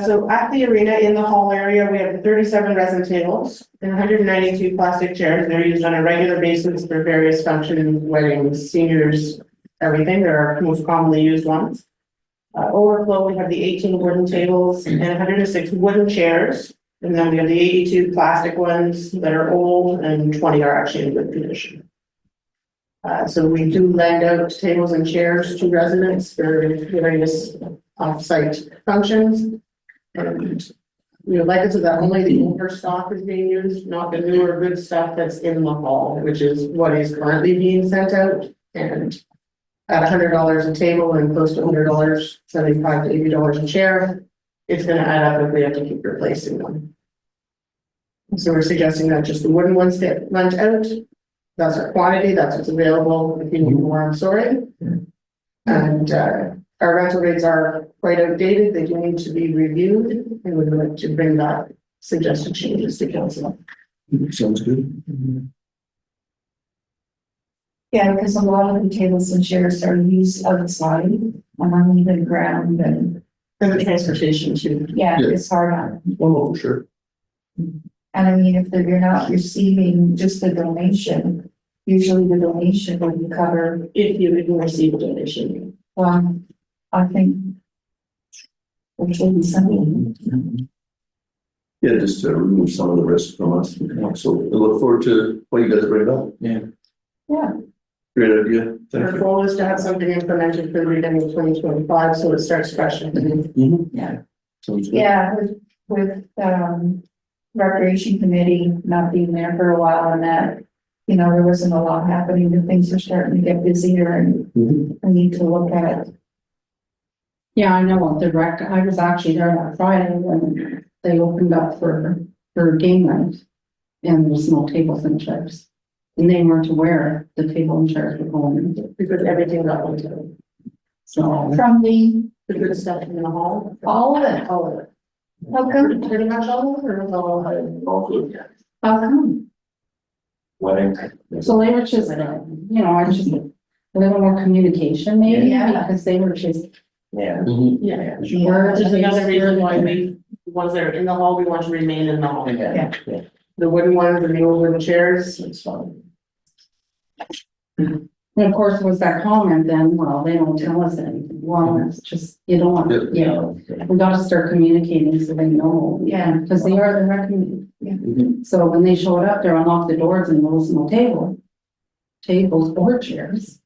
So at the arena in the hall area, we have 37 resin tables and 192 plastic chairs. They're used on a regular basis for various functions, weddings, seniors, everything. They're our most commonly used ones. Overflow, we have the 18 wooden tables and 106 wooden chairs. And then we have the 82 plastic ones that are old and 20 are actually in good condition. So we do lend out tables and chairs to residents for various off-site functions. And we would like it so that only the older stock is being used, not the newer good stuff that's in the hall, which is what is currently being sent out. And at $100 a table and close to $100, $75 to $80 a chair. it's gonna add up if we have to keep replacing them. So we're suggesting that just the wooden ones get lent out. That's our quantity, that's what's available. If you need more, I'm sorry. And, our rental rates are quite outdated. They do need to be reviewed, and we'd like to bring that suggested changes to council. Sounds good. Yeah, because a lot of the tables and chairs are used outside on uneven ground and, And the transportation too. yeah, Yeah. it's hard on. Oh, for sure. And I mean, if you're not receiving just the donation, usually the donation would cover, If you would receive a donation. I think. There should be something. Yeah, just to remove some of the risk from us. So I look forward to what you guys bring up. Yeah. Yeah, Great idea. Thank Our you. goal is to have something implemented for the beginning of 2025, so it starts fresh. yeah, Sounds good. yeah, with, recreation committee not being there for a while and that, you know, there wasn't a lot happening and things are starting to get busier and Mhm. we need to look at it. Yeah, I know, the rec, I was actually there on Friday when they opened up for game night. And there was no tables and chairs. And they weren't aware the table and chairs were going, Because everything got went to so. From the, good stuff in the hall. all of it, All of it. how come, Pretty much all of it, or all of it? All good. how come? Wedding. So they were just, you know, I just, a little more communication maybe, Yeah. because they were just. Yeah. Mhm. Yeah. Yeah. Which is another reason why we, the ones that are in the hall, we want to remain in the hall. Yeah. The wooden ones and the old wooden chairs, it's fine. And of course, was that comment then, well, they don't tell us anything, well, it's just, you don't want, you know, we gotta start communicating so they know. Yeah. Because they are the recommend. Mhm. So when they showed up, they unlocked the doors and there was no tables or chairs.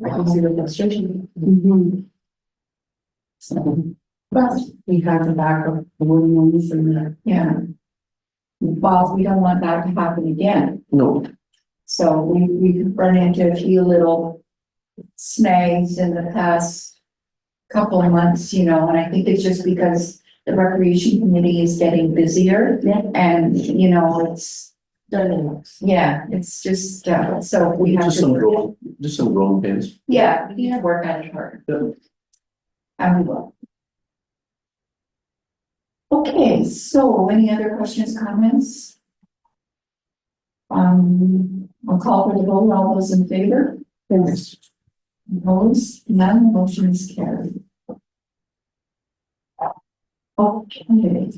I can see the frustration. So, but we had the backup, the wooden ones and the. Yeah. Well, we don't want that to happen again. No, So we run into a few little snags in the past couple of months, you know, and I think it's just because the recreation committee is getting busier. Yeah. And, you know, it's, Dynamics. yeah, it's just, so we have just to some work. growing, just some growing pains. Yeah, we need to work on it hard. Yeah. And we will. Okay, so any other questions, comments? I'll call for the vote. All those in favor? Yes. Opposed? None. Motion is carried. Okay.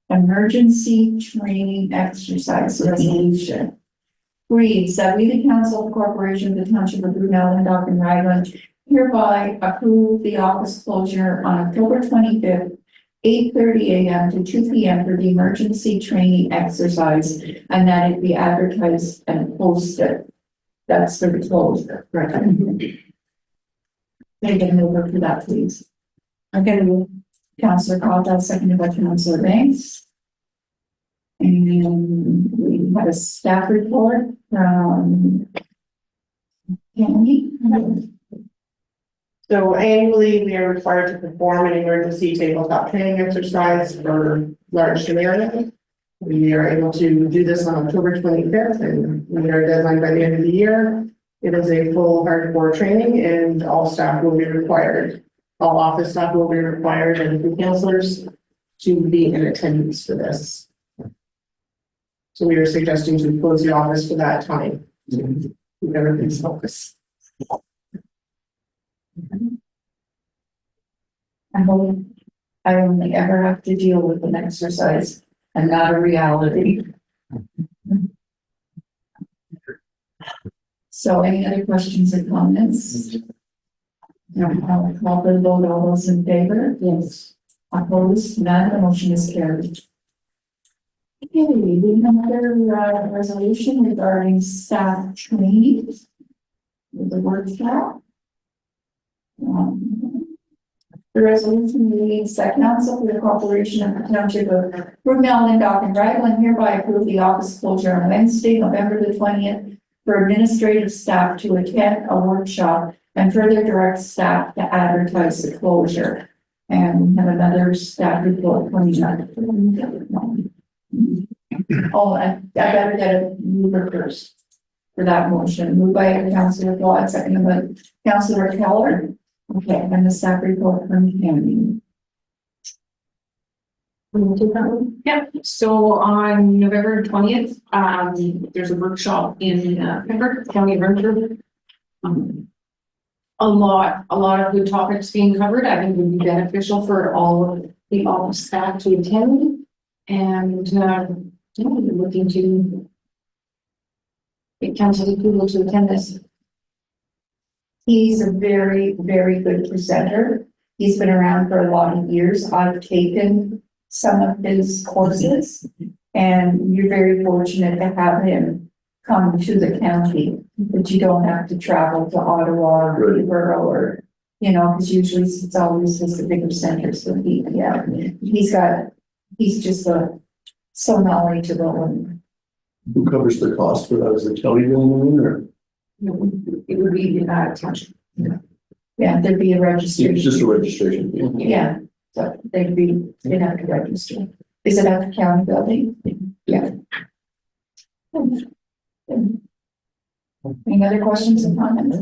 Emergency training exercise resolution. Reads that we, the council of the corporation of the township of Brunel and Dock and Ragland, hereby approve the office closure on October 25th, 8:30 a.m. to 2 p.m. for the emergency training exercise, and that it be advertised and posted. That's for the closure. Right. Can I get an over for that, please? Okay, Councillor Caldwell, seconded by Councillor Banks. And we have a staff report from Tammy. So annually, we are required to perform an emergency tabletop training exercise for large scenarios. We are able to do this on October 25th and we are deadline by the end of the year. It is a full hardcore training and all staff will be required. All office staff will be required and the counselors to be in attendance for this. So we are suggesting to close the office for that time. Keep everything's focused. I hope I only ever have to deal with an exercise and not a reality. So any other questions or comments? No, I'll call for the vote. All those in favor? Yes. Opposed? None. The motion is carried. Okay, we have another resolution regarding staff training. With the workshop. The resolution reads that council for the corporation of the township of Brunel and Dock and Ragland hereby approve the office closure on Wednesday, November the 20th for administrative staff to attend a workshop and further direct staff to advertise the closure. And we have another staff report coming up. Oh, I better get a mover first for that motion. Moved by Councillor Claude, seconded by Councillor Keller. Okay, and the staff report from Tammy. Yep, so on November 20th, there's a workshop in Pembroke County of Renfrew. A lot of good topics being covered. I think would be beneficial for all of the office staff to attend. And we're looking to get council approval to attend this. He's a very, very good presenter. He's been around for a lot of years. I've taken some of his courses, and you're very fortunate to have him come to the county, but you don't have to travel to Ottawa or Peterborough or, you know, because usually it's always just the bigger centers for people. Yeah, he's just so knowledgeable, and Who covers the cost for that? Is the county doing it or? it would be township. yeah, there'd be a It's registration. just a registration fee. Yeah, so they'd have to register. Is it at the county building? Yeah. Any other questions or comments?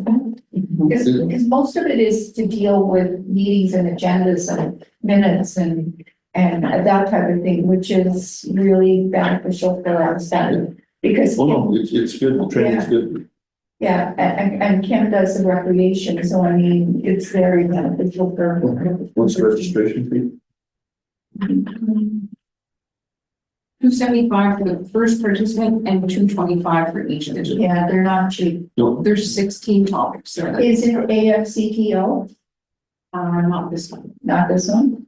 Because most of it is to deal with meetings and agendas and minutes and that type of thing, which is really beneficial for our staff. Because, Well, no, it's good, the training's good. yeah, and Kim does the recreation, so I mean, it's very beneficial for. What's the registration fee? $275 for the first participant and $225 for each additional. Yeah, they're not cheap. There's 16 topics there. Is it AFCTO? Not this one. Not this one?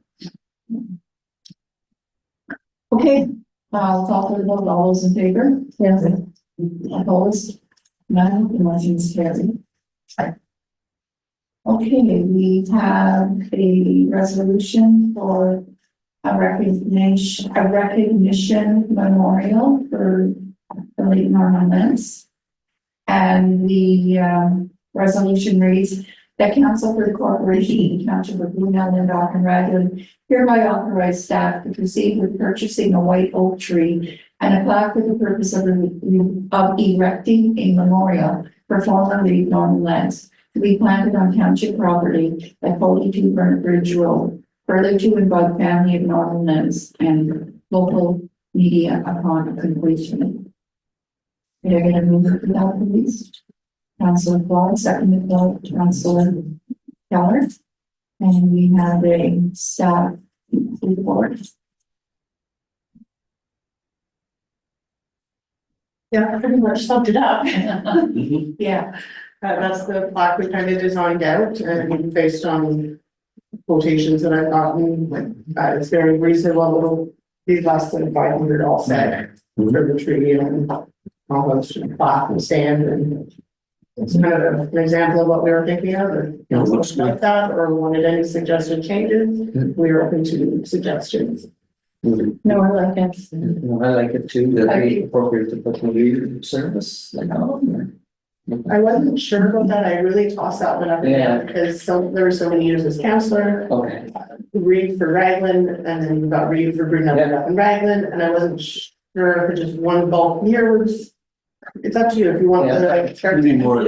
Okay, I'll call for the vote. All those in favor? Yes. Opposed? None, the motion is carried. Okay, we have a resolution for a recognition memorial for the late Norman Lentz. And the resolution reads that council for the corporation in the township of Bluenell, Lindau, and Raglan hereby authorize staff to proceed with purchasing a white oak tree and a plaque for the purpose of erecting a memorial for former late Norman Lentz to be planted on township property at 42 Burnt Bridge Road, further to involve family of Norman Lentz and local media upon completion. They're going to move it to that, please. Councillor Claude, seconded by Councillor Keller. And we have a staff report. Yeah, pretty much summed it up. Yeah, That's the plaque we kind of designed out and based on quotations that I've gotten, like, it's very reasonable, it'll be less than 500 all set for the tree and all those plaque and stand, and it's kind of an example of what we were thinking of, or you know, Looks something like that, or wanted any suggested changes, we are open to suggestions. no, I like it. I like it too, that'd be appropriate to put community service, like, I wasn't sure about that, I really tossed that one up, Yeah. because there were so many years as counselor. okay. Read for Raglan, and then you got Read for Brunel and Raglan, and I wasn't sure if just one bulk year was. It's up to you if you want to like start. It'd be more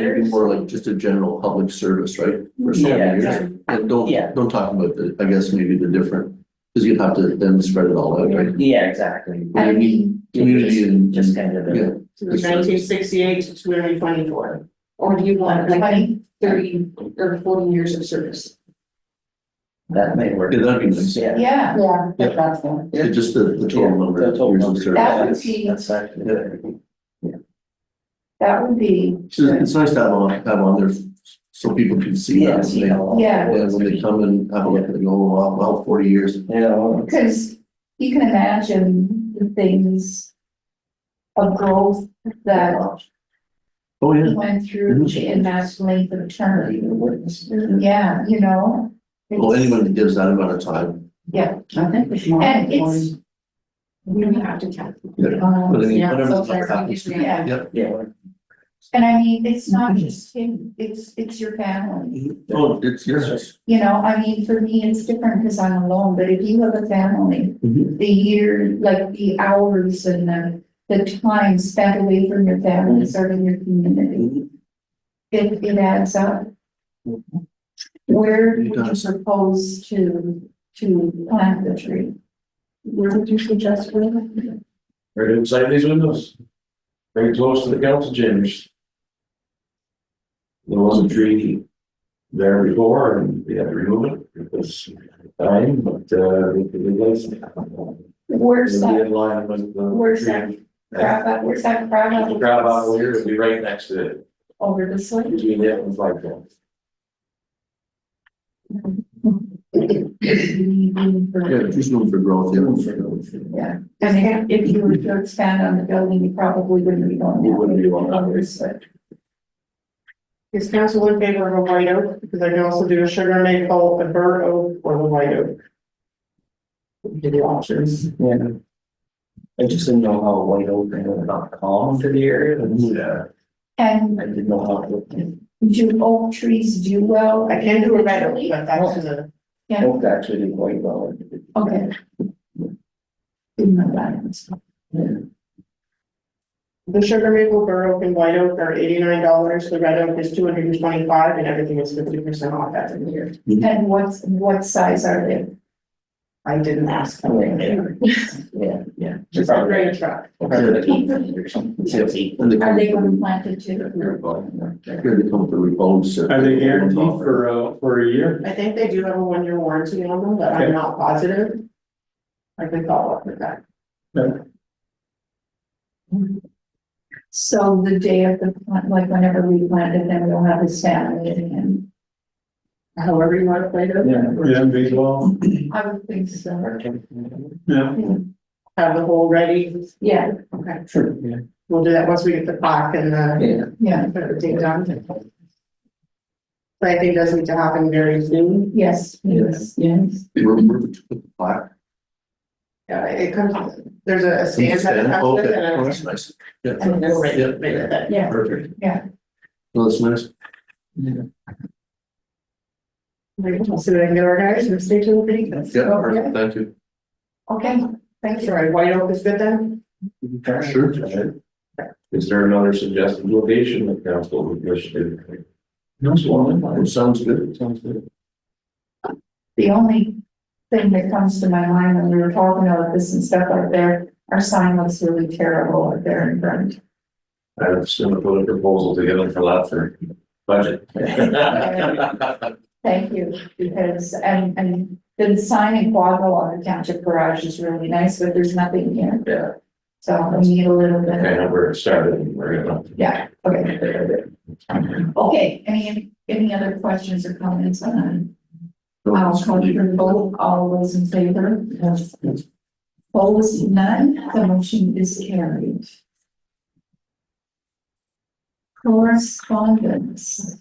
like just a general public service, right? For so Yeah, many years. yeah. And Yeah. don't talk about the, I guess maybe the different, because you'd have to then spread it all out, right? Yeah, exactly. I mean, Community and, Just kind of, yeah. 1968 to 2024. Or do you want like 30 or 40 years of service? that may work. Yeah, that'd be nice. Yeah. yeah, Yeah. that's one. Yeah, just the total number. The total of years of number. service. That would That's- be- That's actually good. That would be, So it's nice to have on there so people can see Yeah, that. see When they- how. Yeah. when they come and have a look at it, go, oh, well, 40 years. Yeah. because you can imagine the things of growth that Oh, he yeah. went through in that length of term. Yeah, you know. Well, it's- anyone that gives that amount of time. Yeah, I think it's more. and it's, We have to count. Yeah. But I mean, yeah, whatever so the number happens to be. yeah. Yep. Yeah. And I mean, it's not just him, it's your family. Oh, it's yours. You know, I mean, for me, it's different because I'm alone, but if you have a family, Mhm. the year, like the hours and the time spent away from your family, serving your community, it adds up. Where would you propose to plant the tree? Where would you suggest for it? Right inside these windows. Very close to the council chambers. There was a tree there before and we had to remove it. It was dying, but we replaced it. Where's It'll be that, in line with the where's that tree. crab up, where's that crab up? The crab out here will be right next to it, Over this way? between it and Flagpole. Yeah, there's room for growth, Yeah, and if you were to expand on the building, you probably wouldn't be going. You wouldn't be going that way. others, but Is council in favor of a white oak? Because I can also do a sugar maple, a burr oak, or the white oak. Give you options. Yeah. I just didn't know how white oak was not common to the area, Yeah. And I didn't know how to. do oak trees do well? I can do a red oak, but that's the, Yeah, Oak actually did quite well. okay. Didn't know that. the sugar maple, burr oak, and white oak are $89. The red oak is $225, and everything is 50% off that in here. And what size are they? I didn't ask. Yeah. Just a great truck. Are they going to be planted too? Here they come for repose. Are they guaranteed for a year? I think they do have a 1-year warranty on them, but I'm not positive. I can follow up with that. So the day of the plant, like whenever we plant it, then we'll have his family and However you want to play it. Yeah, visual. I would think so. Yeah. Have the whole ready. Yeah, Okay, Sure, yeah. we'll do that once we get the plaque and the, yeah, everything done. But I think it does need to happen very soon. yes, yes, yes. Where would you put the plaque? It comes, there's a stand that it comes with Okay, and oh, a. that's nice. Yeah. And they're ready Yeah. to make it. Yeah. Perfect. Yeah. Well, that's nice. We'll see what I can get organized and stay tuned for details. Yeah, perfect, thank you. Okay, thanks. Sorry, white oak is good then? Sure. Is there another suggested location that council would wish to? It sounds good. Sounds good. The only thing that comes to my mind when we were talking about this and stuff out there, our sign looks really terrible out there in front. I was gonna put a proposal together for that for budget. Thank you, because, and the sign in Quadro on the township garage is really nice, but there's nothing here. Yeah. So we need a little bit I of, know where it started and we're gonna. yeah, okay. Okay, any other questions or comments on that? I'll call for the vote, all those in favor? Opposed, none, the motion is carried. Correspondence.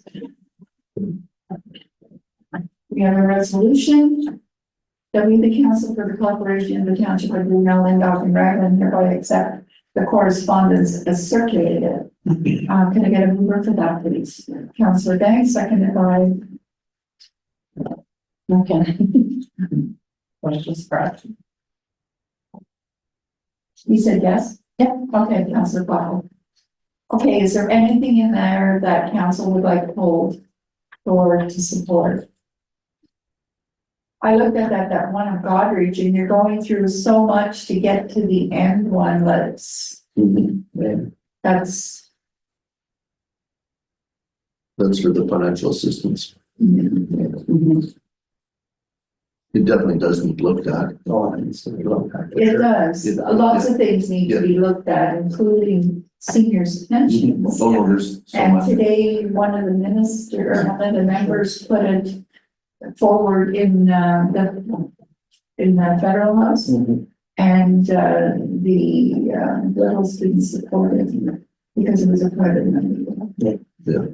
We have a resolution. That we, the council for the corporation of the township of Brunel, Lindau, and Raglan hereby accept the correspondence as circulated. Can I get a mover for that, please? Councillor Banks, seconded by. Okay. Questions, Brad? You said yes? Yeah. Okay, Councillor Bottle. Okay, is there anything in there that council would like to hold or to support? I looked at that one of Godrich, and you're going through so much to get to the end one, that's That's for the financial assistance. It definitely does need looked at. It does, Yeah. lots of things need to be looked at, including seniors' pensions. Oh, no, there's so And much. today, one of the members put it forward in the federal house. And the bills didn't support it because it was a private member. Yeah.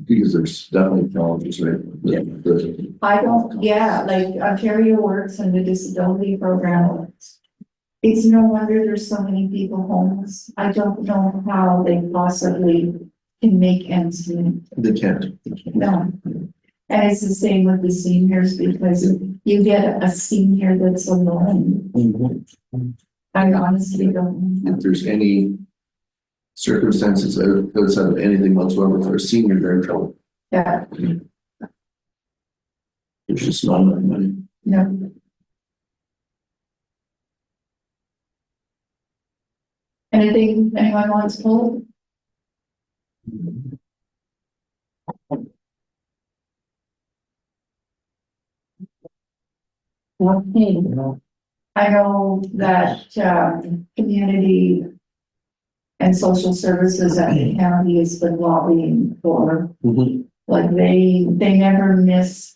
Because there's definitely challenges, right? I don't, yeah, like Ontario Works and the disability program works. It's no wonder there's so many people homeless. I don't know how they possibly can make ends meet. They can't. No. And it's the same with the seniors, because you get a senior that's alone. I honestly don't know. If there's any circumstances outside of anything whatsoever for a senior, they're in trouble. Yeah, There's just not enough money. no. Anything anyone wants to pull? Okay. I know that, community and social services at the county has been lobbying for, like, they never miss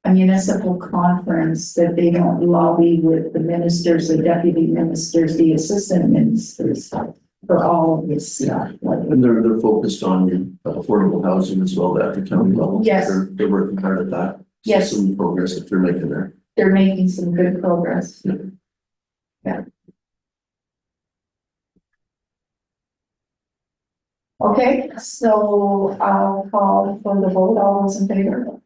a municipal conference that they don't lobby with the ministers, the deputy ministers, the assistant ministers for all of this stuff. Like, And they're focused on affordable housing as well at the county level. Yes. They're working hard at that. Yes. Some progress that they're making there. they're making some good progress. Yeah. Yeah. Okay, so I'll call for the vote. All those in favor?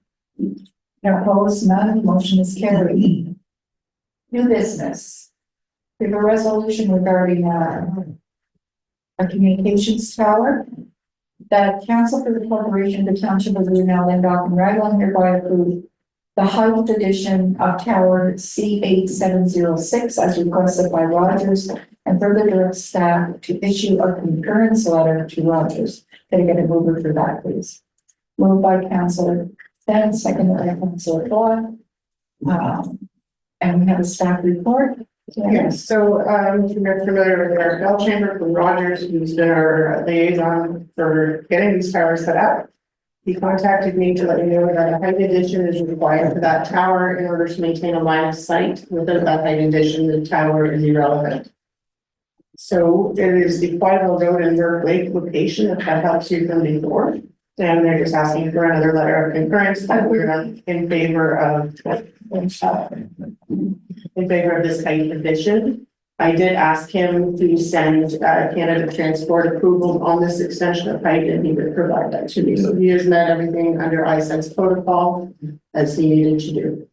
No opposed, none, motion is carried. New business. We have a resolution regarding a communications tower. That council for the corporation, the township of Brunel, Lindau, and Raglan hereby approve the height addition of tower C8706 as requested by Rogers, and further direct staff to issue a concurrence letter to Rogers. Can I get a mover for that, please? Moved by Councillor Stan, seconded by Councillor Doyle. And we have a staff report. Yes, so, you're familiar with our Bell Chamber from Rogers, who's been our liaison for getting these towers set up. He contacted me to let me know that a height addition is required for that tower in order to maintain a line of sight. Without that height addition, the tower is irrelevant. So it is the Quidville Road and Burke Lake location, if that helps you from before. And they're just asking for another letter of concurrence that we're in favor of this height addition. I did ask him to send Canada Transport approval on this extension of height, and he would provide that to me. So he has met everything under ISENS protocol as he needed to do.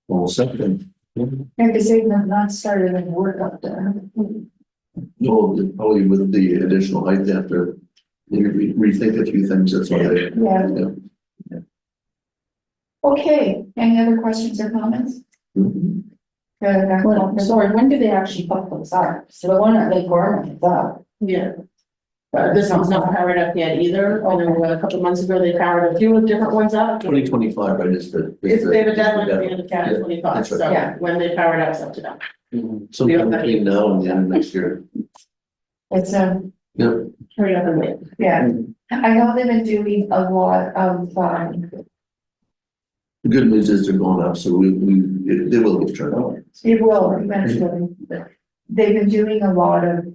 Well, second. And because they have not started any work up there. Well, probably with the additional height, they have to rethink a few things. That's why they. Yeah. Okay, any other questions or comments? Mhm. Well, sorry, when do they actually put those up? So the one at Lake Gorman is up. Yeah. This one's not powered up yet either. I know a couple months ago, they powered a few of different ones up. 2025, right, is the. It's, they have a deadline at the end of Yeah, Cat 25, that's right. so Yeah. when they power it up, it's up to them. Sometime between now and the end of next year. It's Yeah. Hurry up and wait. yeah, I know they've been doing a lot of, The good news is they're going up, so they will get turned on. it will eventually. They've been doing a lot of,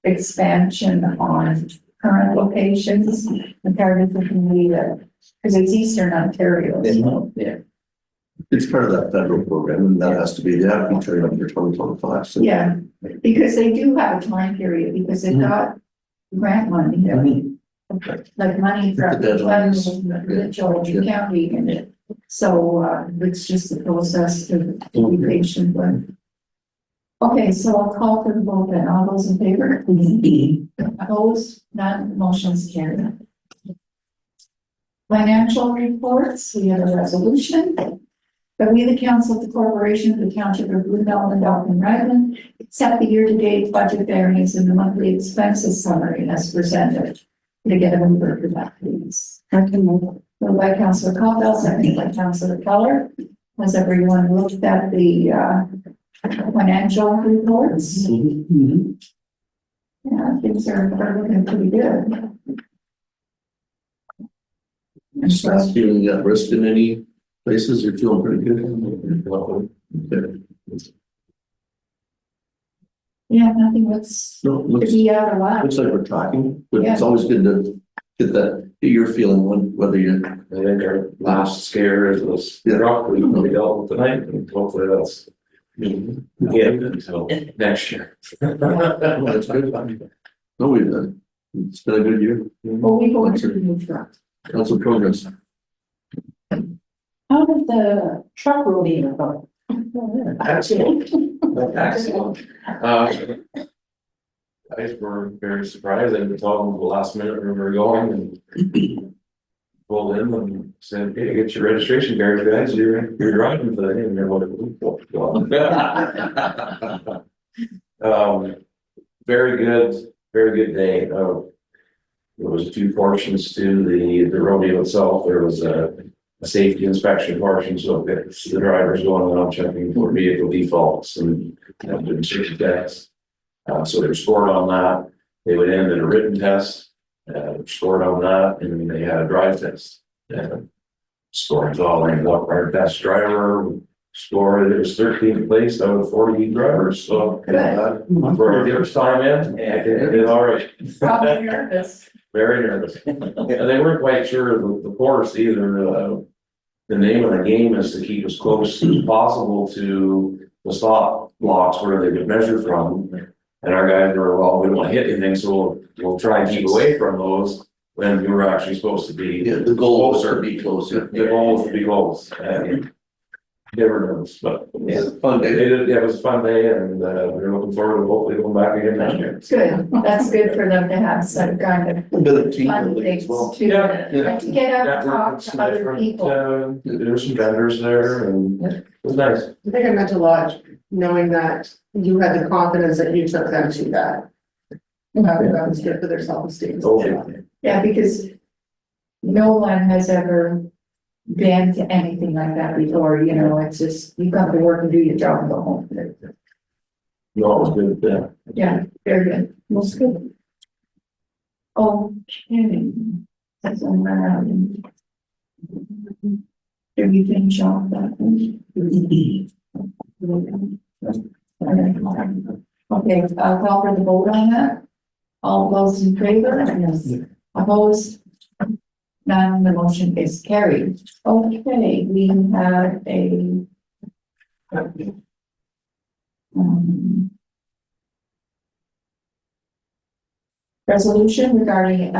expansion on current locations compared to the community that, because it's Eastern Ontario. Yeah. It's part of that federal program, and that has to be, they have to be turned on for 2025, so. Yeah, because they do have a time period, because they've got grant money, like money from The deadlines. the Georgia County, and so, it's just the process to be patient with. Okay, so I'll call for the vote then. All those in favor? Opposed? None, motion's carried. Financial reports, we have a resolution. That we, the council of the corporation of the township of Brunel and Dalton Raglan, accept the year-to-date budget variance and the monthly expenses summary as presented. To get a mover for that, please. I can move. Moved by Councillor Campbell, seconded by Councillor Keller. Has everyone looked at the financial reports? Yeah, things are looking pretty good. Staff feeling at risk in any places, you're feeling pretty good? Okay. Yeah, nothing that's No, to looks be out of whack. like we're talking, but it's always good to get that get your feeling whether you, I think our last scare is this rock we dealt with tonight, and hopefully that's. Yeah, until next year. oh, that's good. No, we've done. It's been a good year. Well, we go into the new truck. Lots of progress. How did the truck rodeo go? Excellent. Excellent. Guys were very surprised. I told them the last minute where we were going and pulled in and said, hey, get your registration card, guys. You're driving today. And they're like, very good day. There was 2 portions to the rodeo itself. There was a safety inspection portion, so the drivers going around checking for vehicle defaults and doing safety tests. So they were scored on that. They would end at a written test, scored on that, and then they had a drive test. Scoring's all ended up. Our best driver scored, it was 13th place out of 40 drivers. So for the first time in, it did all right. Probably nervous. Very nervous. And they weren't quite sure of the course either. The name of the game is to keep as close as possible to the stop blocks where they could measure from. And our guys were, well, we don't want to hit anything, so we'll try and keep away from those when we were actually supposed to be. Yeah, the goal was to be closer. The goal was to be close. And they were nervous, but Yeah, fun they day. did, yeah, it was a fun day, and we're looking forward to hopefully going back again next year. Good, that's good for them to have some kind of A bit of team fun building things as well. too, Yeah, yeah. and to get out Yeah, and we're talk some to other different, people. there were some vendors there, and it was nice. I think I meant a lot, knowing that you had the confidence that you took them to that. That was good for their self-esteem. Yeah, because no one has ever been to anything like that before, you know, it's just, you come to work and do your job and go home. No, it was good, yeah. Yeah, very good, most good. Okay. That's on around. Did we finish off that one? Okay, I'll call for the vote on that. All those in favor? Yes. Opposed? None, the motion is carried. Okay, we have a resolution regarding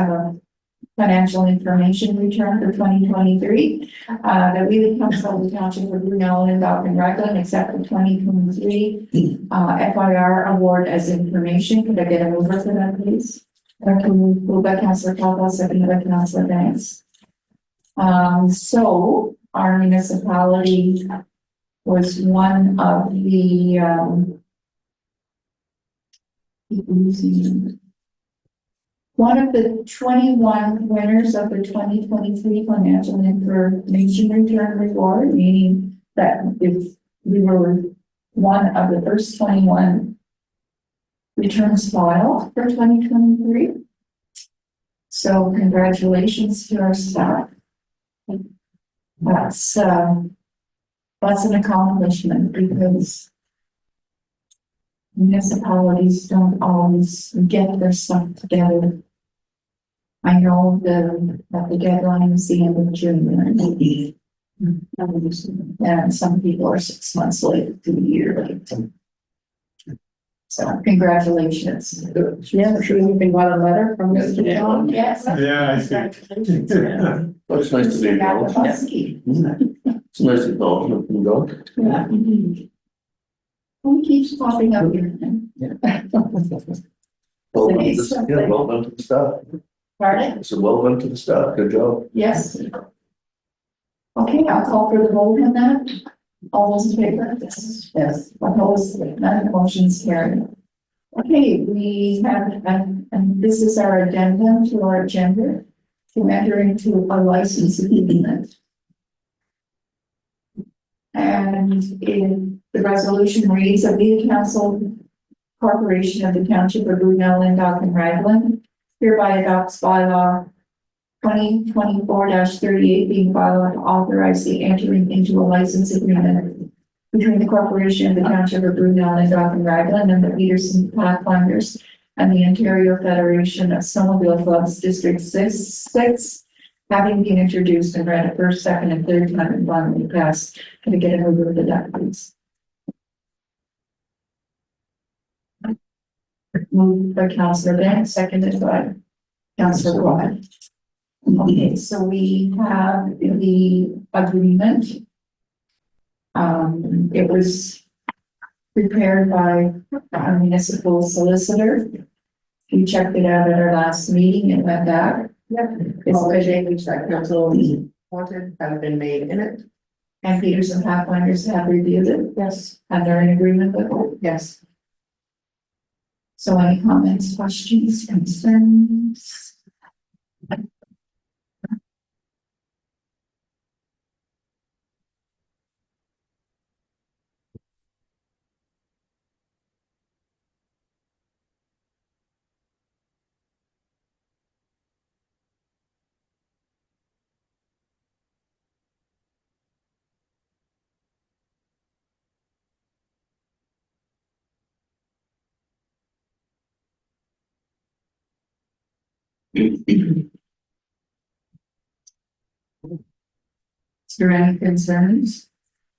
financial information return for 2023. The Wheeling Council of the Township of Brunel and Falcon Raglan accept the 2023 FIR award as information. Could I get a mover for that, please? Can we move by Councillor Caldwell, second by Councillor Banks? So our municipality was one of the one of the 21 winners of the 2023 Financial Information Return Reward, meaning that if we were one of the first 21 returns filed for 2023. So congratulations to our staff. That's an accomplishment because municipalities don't always get their stuff together. I know that the deadline is the end of June. And some people are 6 months late to a year late. So congratulations. Yeah, sure, you can got a letter from Mr. John. Yes. Yeah, I see. It's nice to be acknowledged. It's nice acknowledgement from God. Yeah. Who keeps popping up here? Well, well done to the staff. Pardon? So well done to the staff. Good job. Yes. Okay, I'll call for the vote on that. All those in favor? Yes. Opposed? None, motion's carried. Okay, we have, and this is our addendum to our agenda to enter into a license agreement. And in the resolution reads, that the council corporation of the township of Brunel, Lindau, and Raglan hereby adopts bylaw 2024-38 being bylaw to authorize the entering into a license agreement between the corporation of the township of Brunel, Lindau, and Raglan and the Peterson Pathfinders and the Ontario Federation of Snowmobile Clubs District 6 Having been introduced and read a first, second, and third time and finally passed, can I get a mover of the deck, please? Moved by Councillor Banks, seconded by Councillor Quad. Okay, so we have the agreement. It was prepared by our municipal solicitor. We checked it out at our last meeting and went back. It's All the good. changes that council wanted have been made in it. And Peterson Pathfinders have reviewed it Yes. and they're in agreement with it. Yes. So any comments, questions, concerns? Is there any concerns?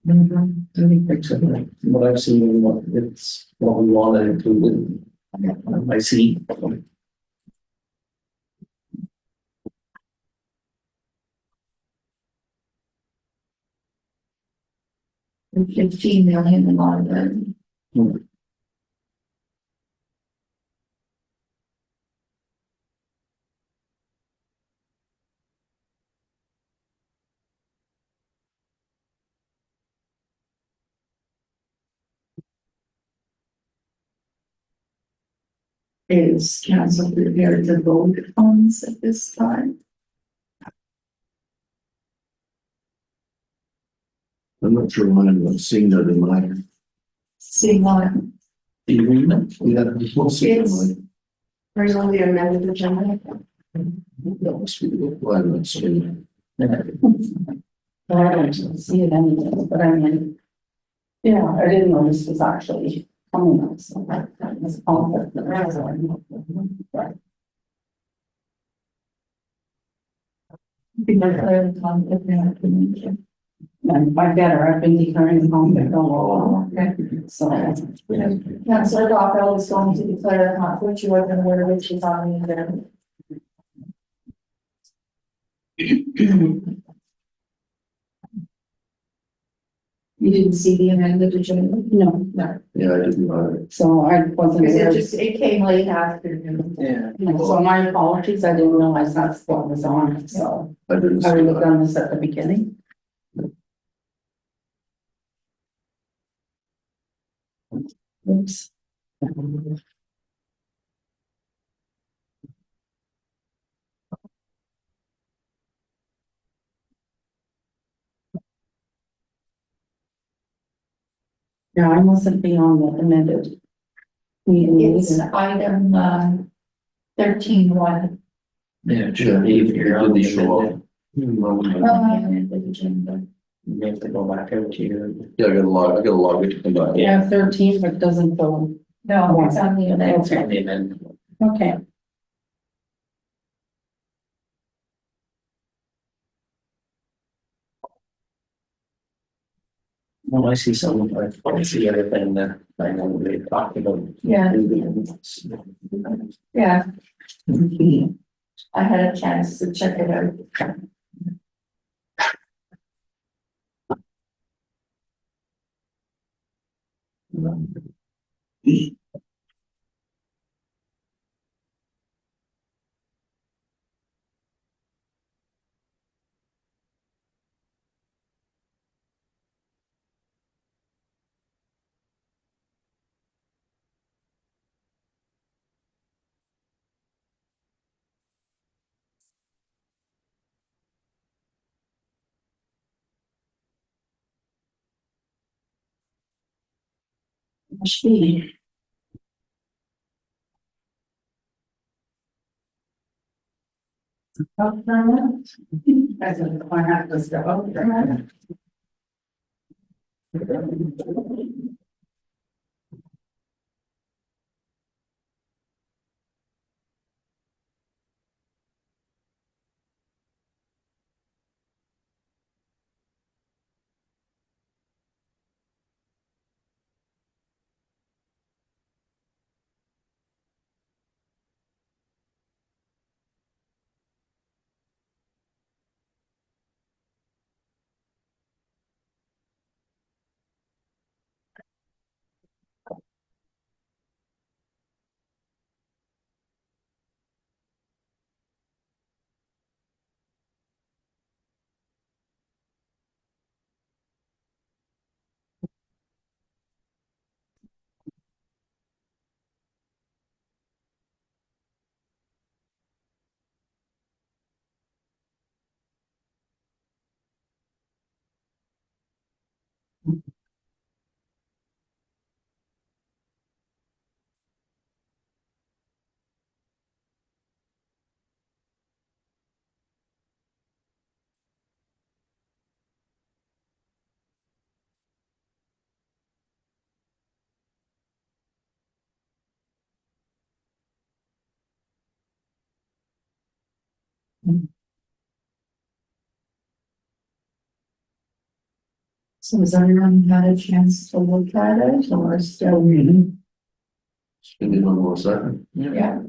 What I've seen, it's what we want to include. I see. 15 million in lot of it. Is council prepared to vote on this at this time? I'm not sure why I'm not seeing that in my. Seeing one, The agreement? Yeah, we'll see. it in It's- Are you on the amended agenda? That must be why I'm not seeing it. Well, I don't see it anyway, but I mean, yeah, I didn't know this was actually coming up, so that was all the right. declare the conflict in our community. And by better, I've been declaring the conflict all Okay. along, so. Councillor Gockel is going to declare a conflict, you are going to order which is on the agenda. You didn't see the amended agenda? No, No. Yeah, I didn't know. so I wasn't Because aware. it just, it came late after. Yeah. So my apologies, I didn't realize that's what was on, so I didn't I see would have that. done this at the beginning. Oops. Yeah, I mustn't be on the amended. Meeting It's either. item, 13.1. Yeah, it should be if you're on the Didn't show up. Amended agenda. You have to go back out to your. Yeah, I gotta log it to come back. Yeah, 13, but it doesn't go. No, it's on the That's amended. on the amendment. Okay. Well, I see some, I see everything that I know we talked about. Yeah. Yeah, I had a chance to check it out. She. Up for a minute. As if I have to step up for a minute. So has everyone had a chance to look at it or still? Give me one more second. Yeah.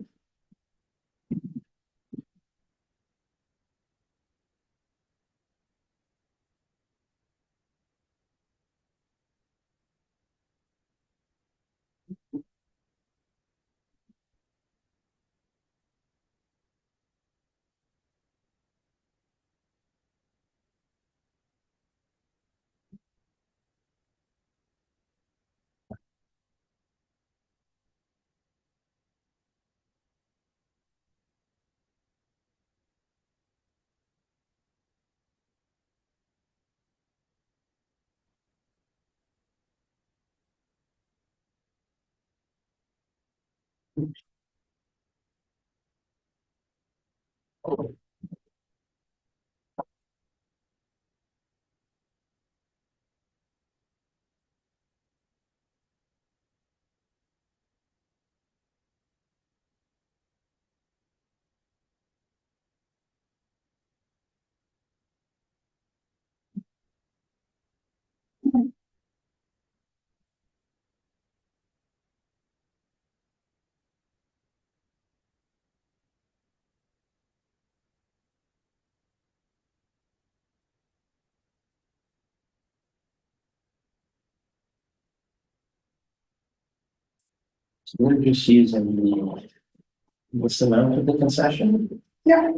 So we're just using the, what's the amount of the concession? Yeah.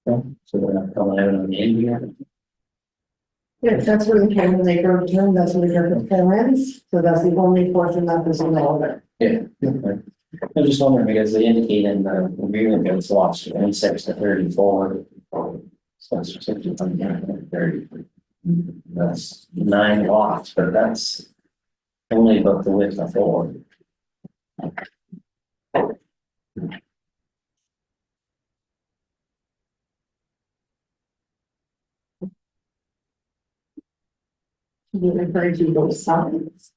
So we're not coming out on the end here. Yeah, that's where the cable maker return, that's where the fill ends, so that's the only portion that is irrelevant. Yeah. I'm just wondering because they indicate in the agreement that it's lots 26 to 34. So that's 30. That's 9 lots, but that's only about the width of 4. You refer to those signs.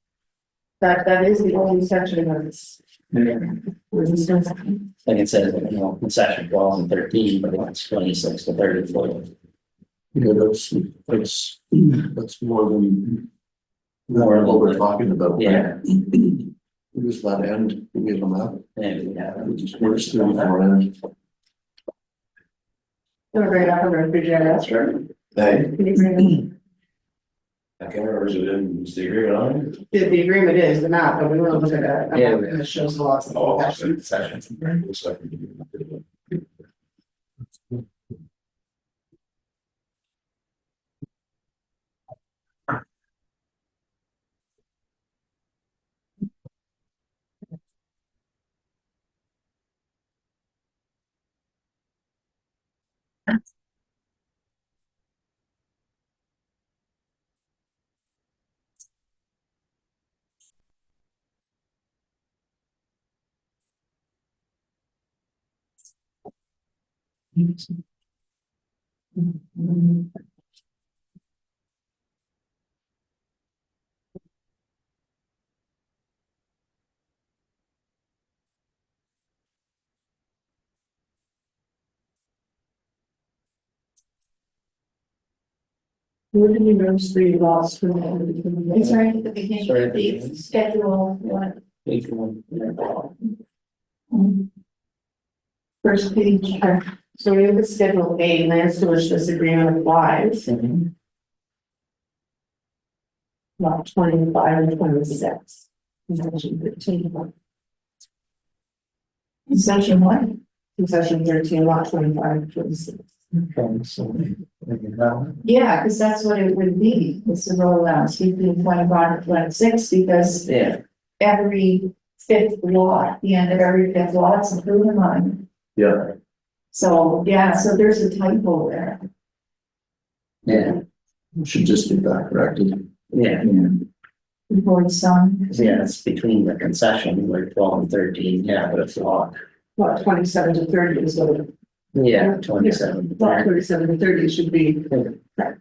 That is the only section that's. Resistance. Like it says, you know, concession 12 and 13, but it's 26 to 34. Yeah, that's more than what we're talking about. Yeah. Where's that end? Give me the map. Yeah. Where's the far end? Right after the refrigerator. That's right. Hey, Can you bring them? I can't remember, is it in the agreement on it? The agreement is the map, but we will look at that. Yeah. And it shows the lots of. Oh, sessions. Where did you know three lots from? It's right at the beginning Sorry. of the schedule, what, Page 1. first page. So we have the schedule A, lands to which this agreement applies, lot 25 and 26. Concession 13. Section what? Concession 13, lot 25, 26. Yeah, because that's what it would be, it's the rollout, between 25 and 26, because Yeah. every fifth lot, the end of every fifth lot's a proven line. yeah, So, yeah, so there's a typo there. Yeah. we should just get that corrected. Yeah. Before it's done. Yeah, it's between the concession, like 12 and 13, yeah, but it's a lot. Lot 27 to 30 is what it. Yeah, 27. Lot 27 to 30 should be. Okay.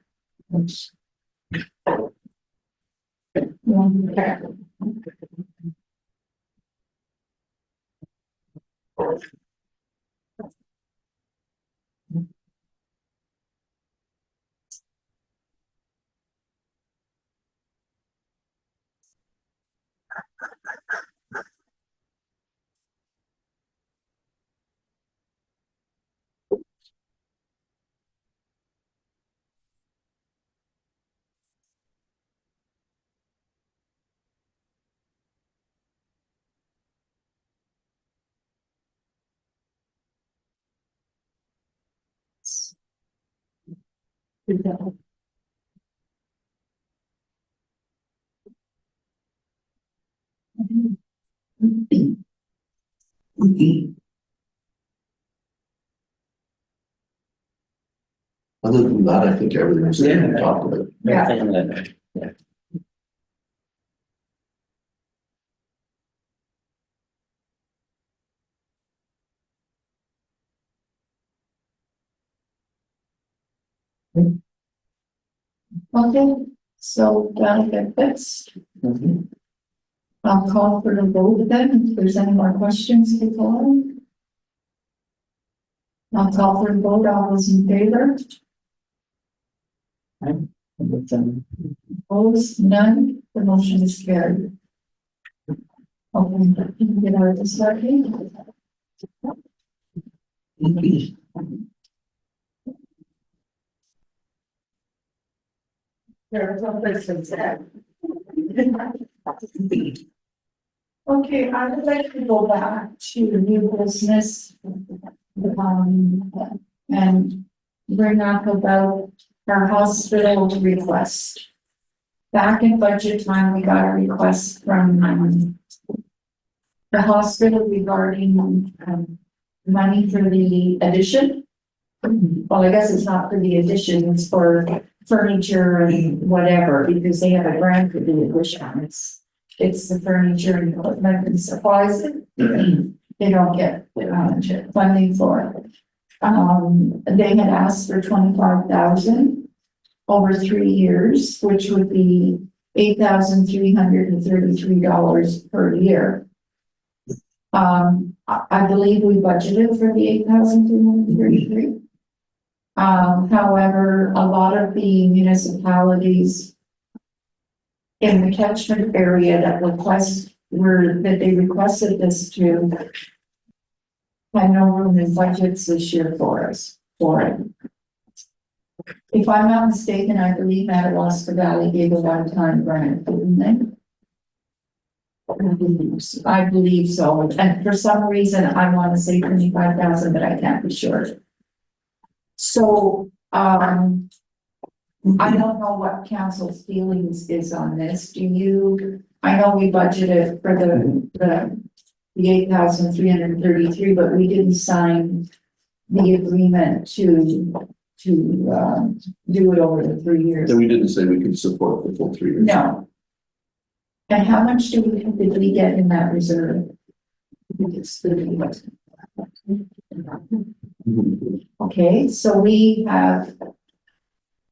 Other than that, I think everything's been talked about. Yeah. Everything that- yeah. Okay, so that'll get fixed. I'll call for the vote then, if there's any more questions before. I'll call for the vote, all those in favor, opposed, none, the motion is carried. Okay, get out of this one. There's no person said. Okay, I would like to go back to the new business. And bring up about our hospital request. Back in budget time, we got a request from the hospital regarding money for the addition. Well, I guess it's not for the addition, it's for furniture and whatever, because they have a grant for the addition. It's the furniture and equipment and supplies. They don't get funding for it. They had asked for 25,000 over 3 years, which would be $8,333 per year. I believe we budgeted for the 8,233. However, a lot of the municipalities in the catchment area that they requested this to had no room in budgets this year for us, for it. If I'm not mistaken, I believe Madawaska Valley gave a one-time grant, didn't they? I believe so, and for some reason, I want to say 25,000, but I can't be sure. So, I don't know what council's feelings is on this. Do you, I know we budgeted for the 8,333, but we didn't sign the agreement to do it over the 3 years. And we didn't say we could support the full 3 years. No. And how much did we get in that reserve? Okay, so we have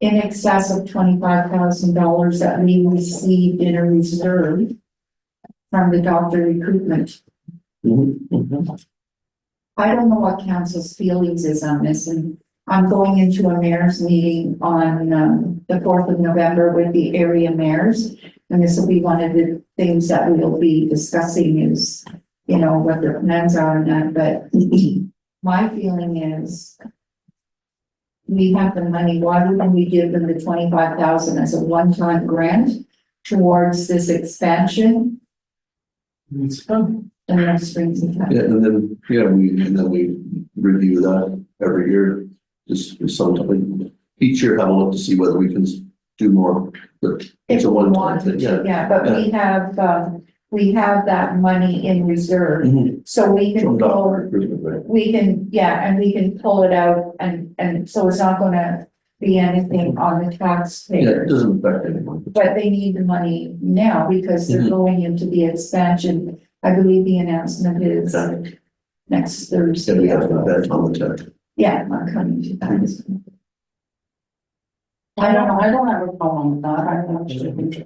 in excess of $25,000 that we received in a reserve from the doctor recruitment. I don't know what council's feelings is on this, and I'm going into a mayor's meeting on the 4th of November with the area mayors. And this will be one of the things that we'll be discussing is, you know, what their plans are and that, but my feeling is we have the money, why wouldn't we give them the 25,000 as a one-time grant towards this expansion? It's fun. And that springs in time. Yeah, and then we review that every year, just something, each year have a look to see whether we can do more, but it's a one-time thing, yeah. Yeah, but we have that money in reserve, so we can From pull, doctor recruitment, right? we can pull it out and so it's not gonna be anything on the Yeah, it taxpayers. doesn't affect anyone. But they need the money now because they're going into the expansion. I believe the announcement is next Yeah, we Thursday. have an event on the 10th. Yeah, I'm coming to that. I don't have a problem with that, I actually think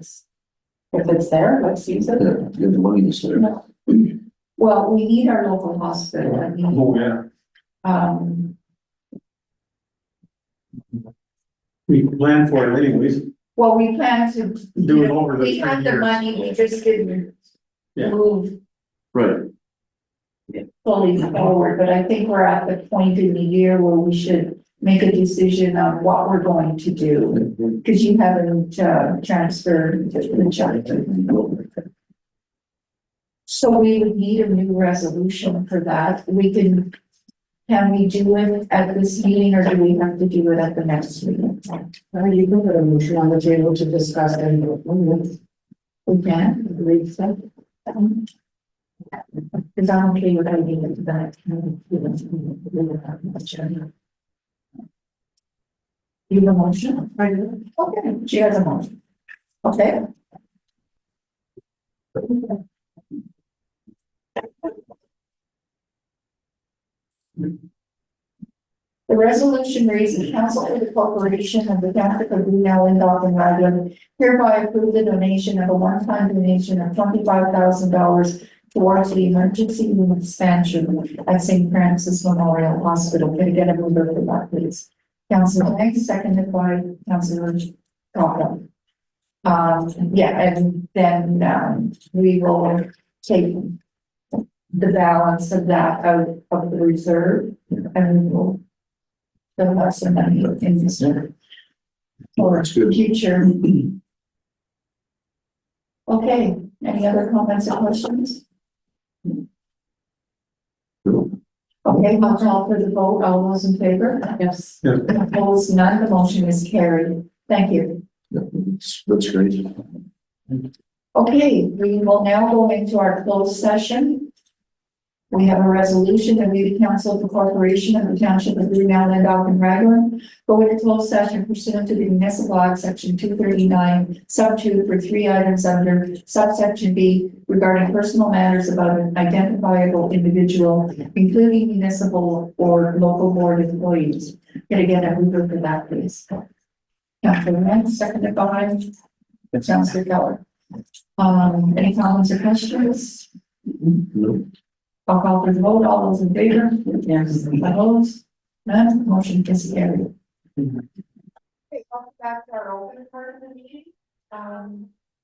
if it's there, let's use it. Yeah, you have the money this year. Well, we need our local hospital. I mean, Oh, yeah. We planned for it anyways. well, we plan to. Do it over the We 3 had the years. money, we just didn't Yeah. move Right, fully forward, but I think we're at the point in the year where we should make a decision on what we're going to do. Because you haven't transferred the check. So we would need a new resolution for that. We can Can we do it at this meeting or do we have to do it at the next meeting? You can put a motion on the table to discuss and vote on this. We can. Agree, so. Is that okay with adding it to that? You have a motion? Okay, she has a motion. Okay. The resolution reads the council of the corporation of the township of Greenell, Lindop and Raglan hereby approve the donation of a one-time donation of $25,000 towards the emergency room expansion at St. Francis Memorial Hospital. Can I get a mover for that, please? Councilor Banks, seconded by Councilor Coppell. Yeah, and then, we will take the balance of that out of the reserve and we will fill out some money in this for That's good. future. Okay, any other comments or questions? Okay, I'll call for the vote. All those in favor? Yes. Opposed, none. The motion is carried. Thank you. That's great. Okay, we will now go into our closed session. We have a resolution that we, the council of the corporation of the township of Greenell, Lindop and Raglan, go into closed session pursuant to the municipal act section 239 sub 2 for 3 items under subsection B regarding personal matters about an identifiable individual, including municipal or local board employees. Can I get a mover for that, please? Councilor Renz, seconded by Councilor Keller. Any comments or questions? No. I'll call for the vote. All those in favor? Yes. Opposed? None. Motion is carried. Okay, welcome back to our open part of the meeting.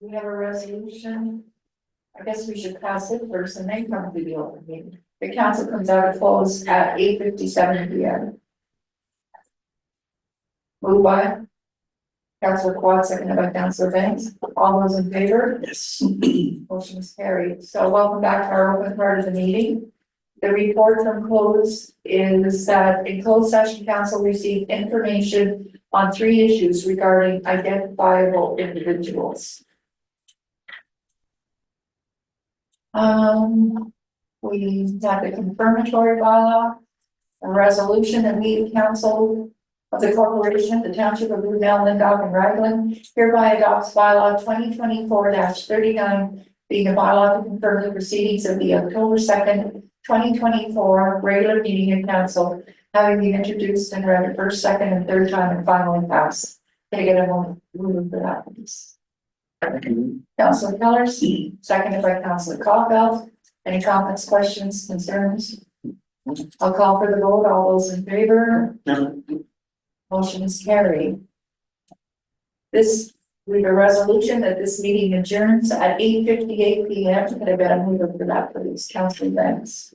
We have a resolution. I guess we should pass it first and then come to the open meeting. The council comes out of close at 8:57 p.m. Moved by Councilor Quad, seconded by Councilor Banks. All those in favor? Yes. Motion is carried. So welcome back to our open part of the meeting. The report from close is that in closed session, council received information on 3 issues regarding identifiable individuals. We had the confirmatory bylaw, a resolution that we council of the corporation, the township of Greenell, Lindop and Raglan hereby adopts bylaw 2024-39, being a bylaw to confirm the proceedings of the October 2nd, 2024 regular meeting of council, having been introduced and read the first, second, and third time and finally passed. Can I get a moment for that, please? Councilor Keller, seconded by Councilor Caulfield. Any comments, questions, concerns? I'll call for the vote. All those in favor? Motion is carried. This, we have a resolution that this meeting adjourns at 8:58 p.m. Can I get a mover for that, please? Councilor Banks.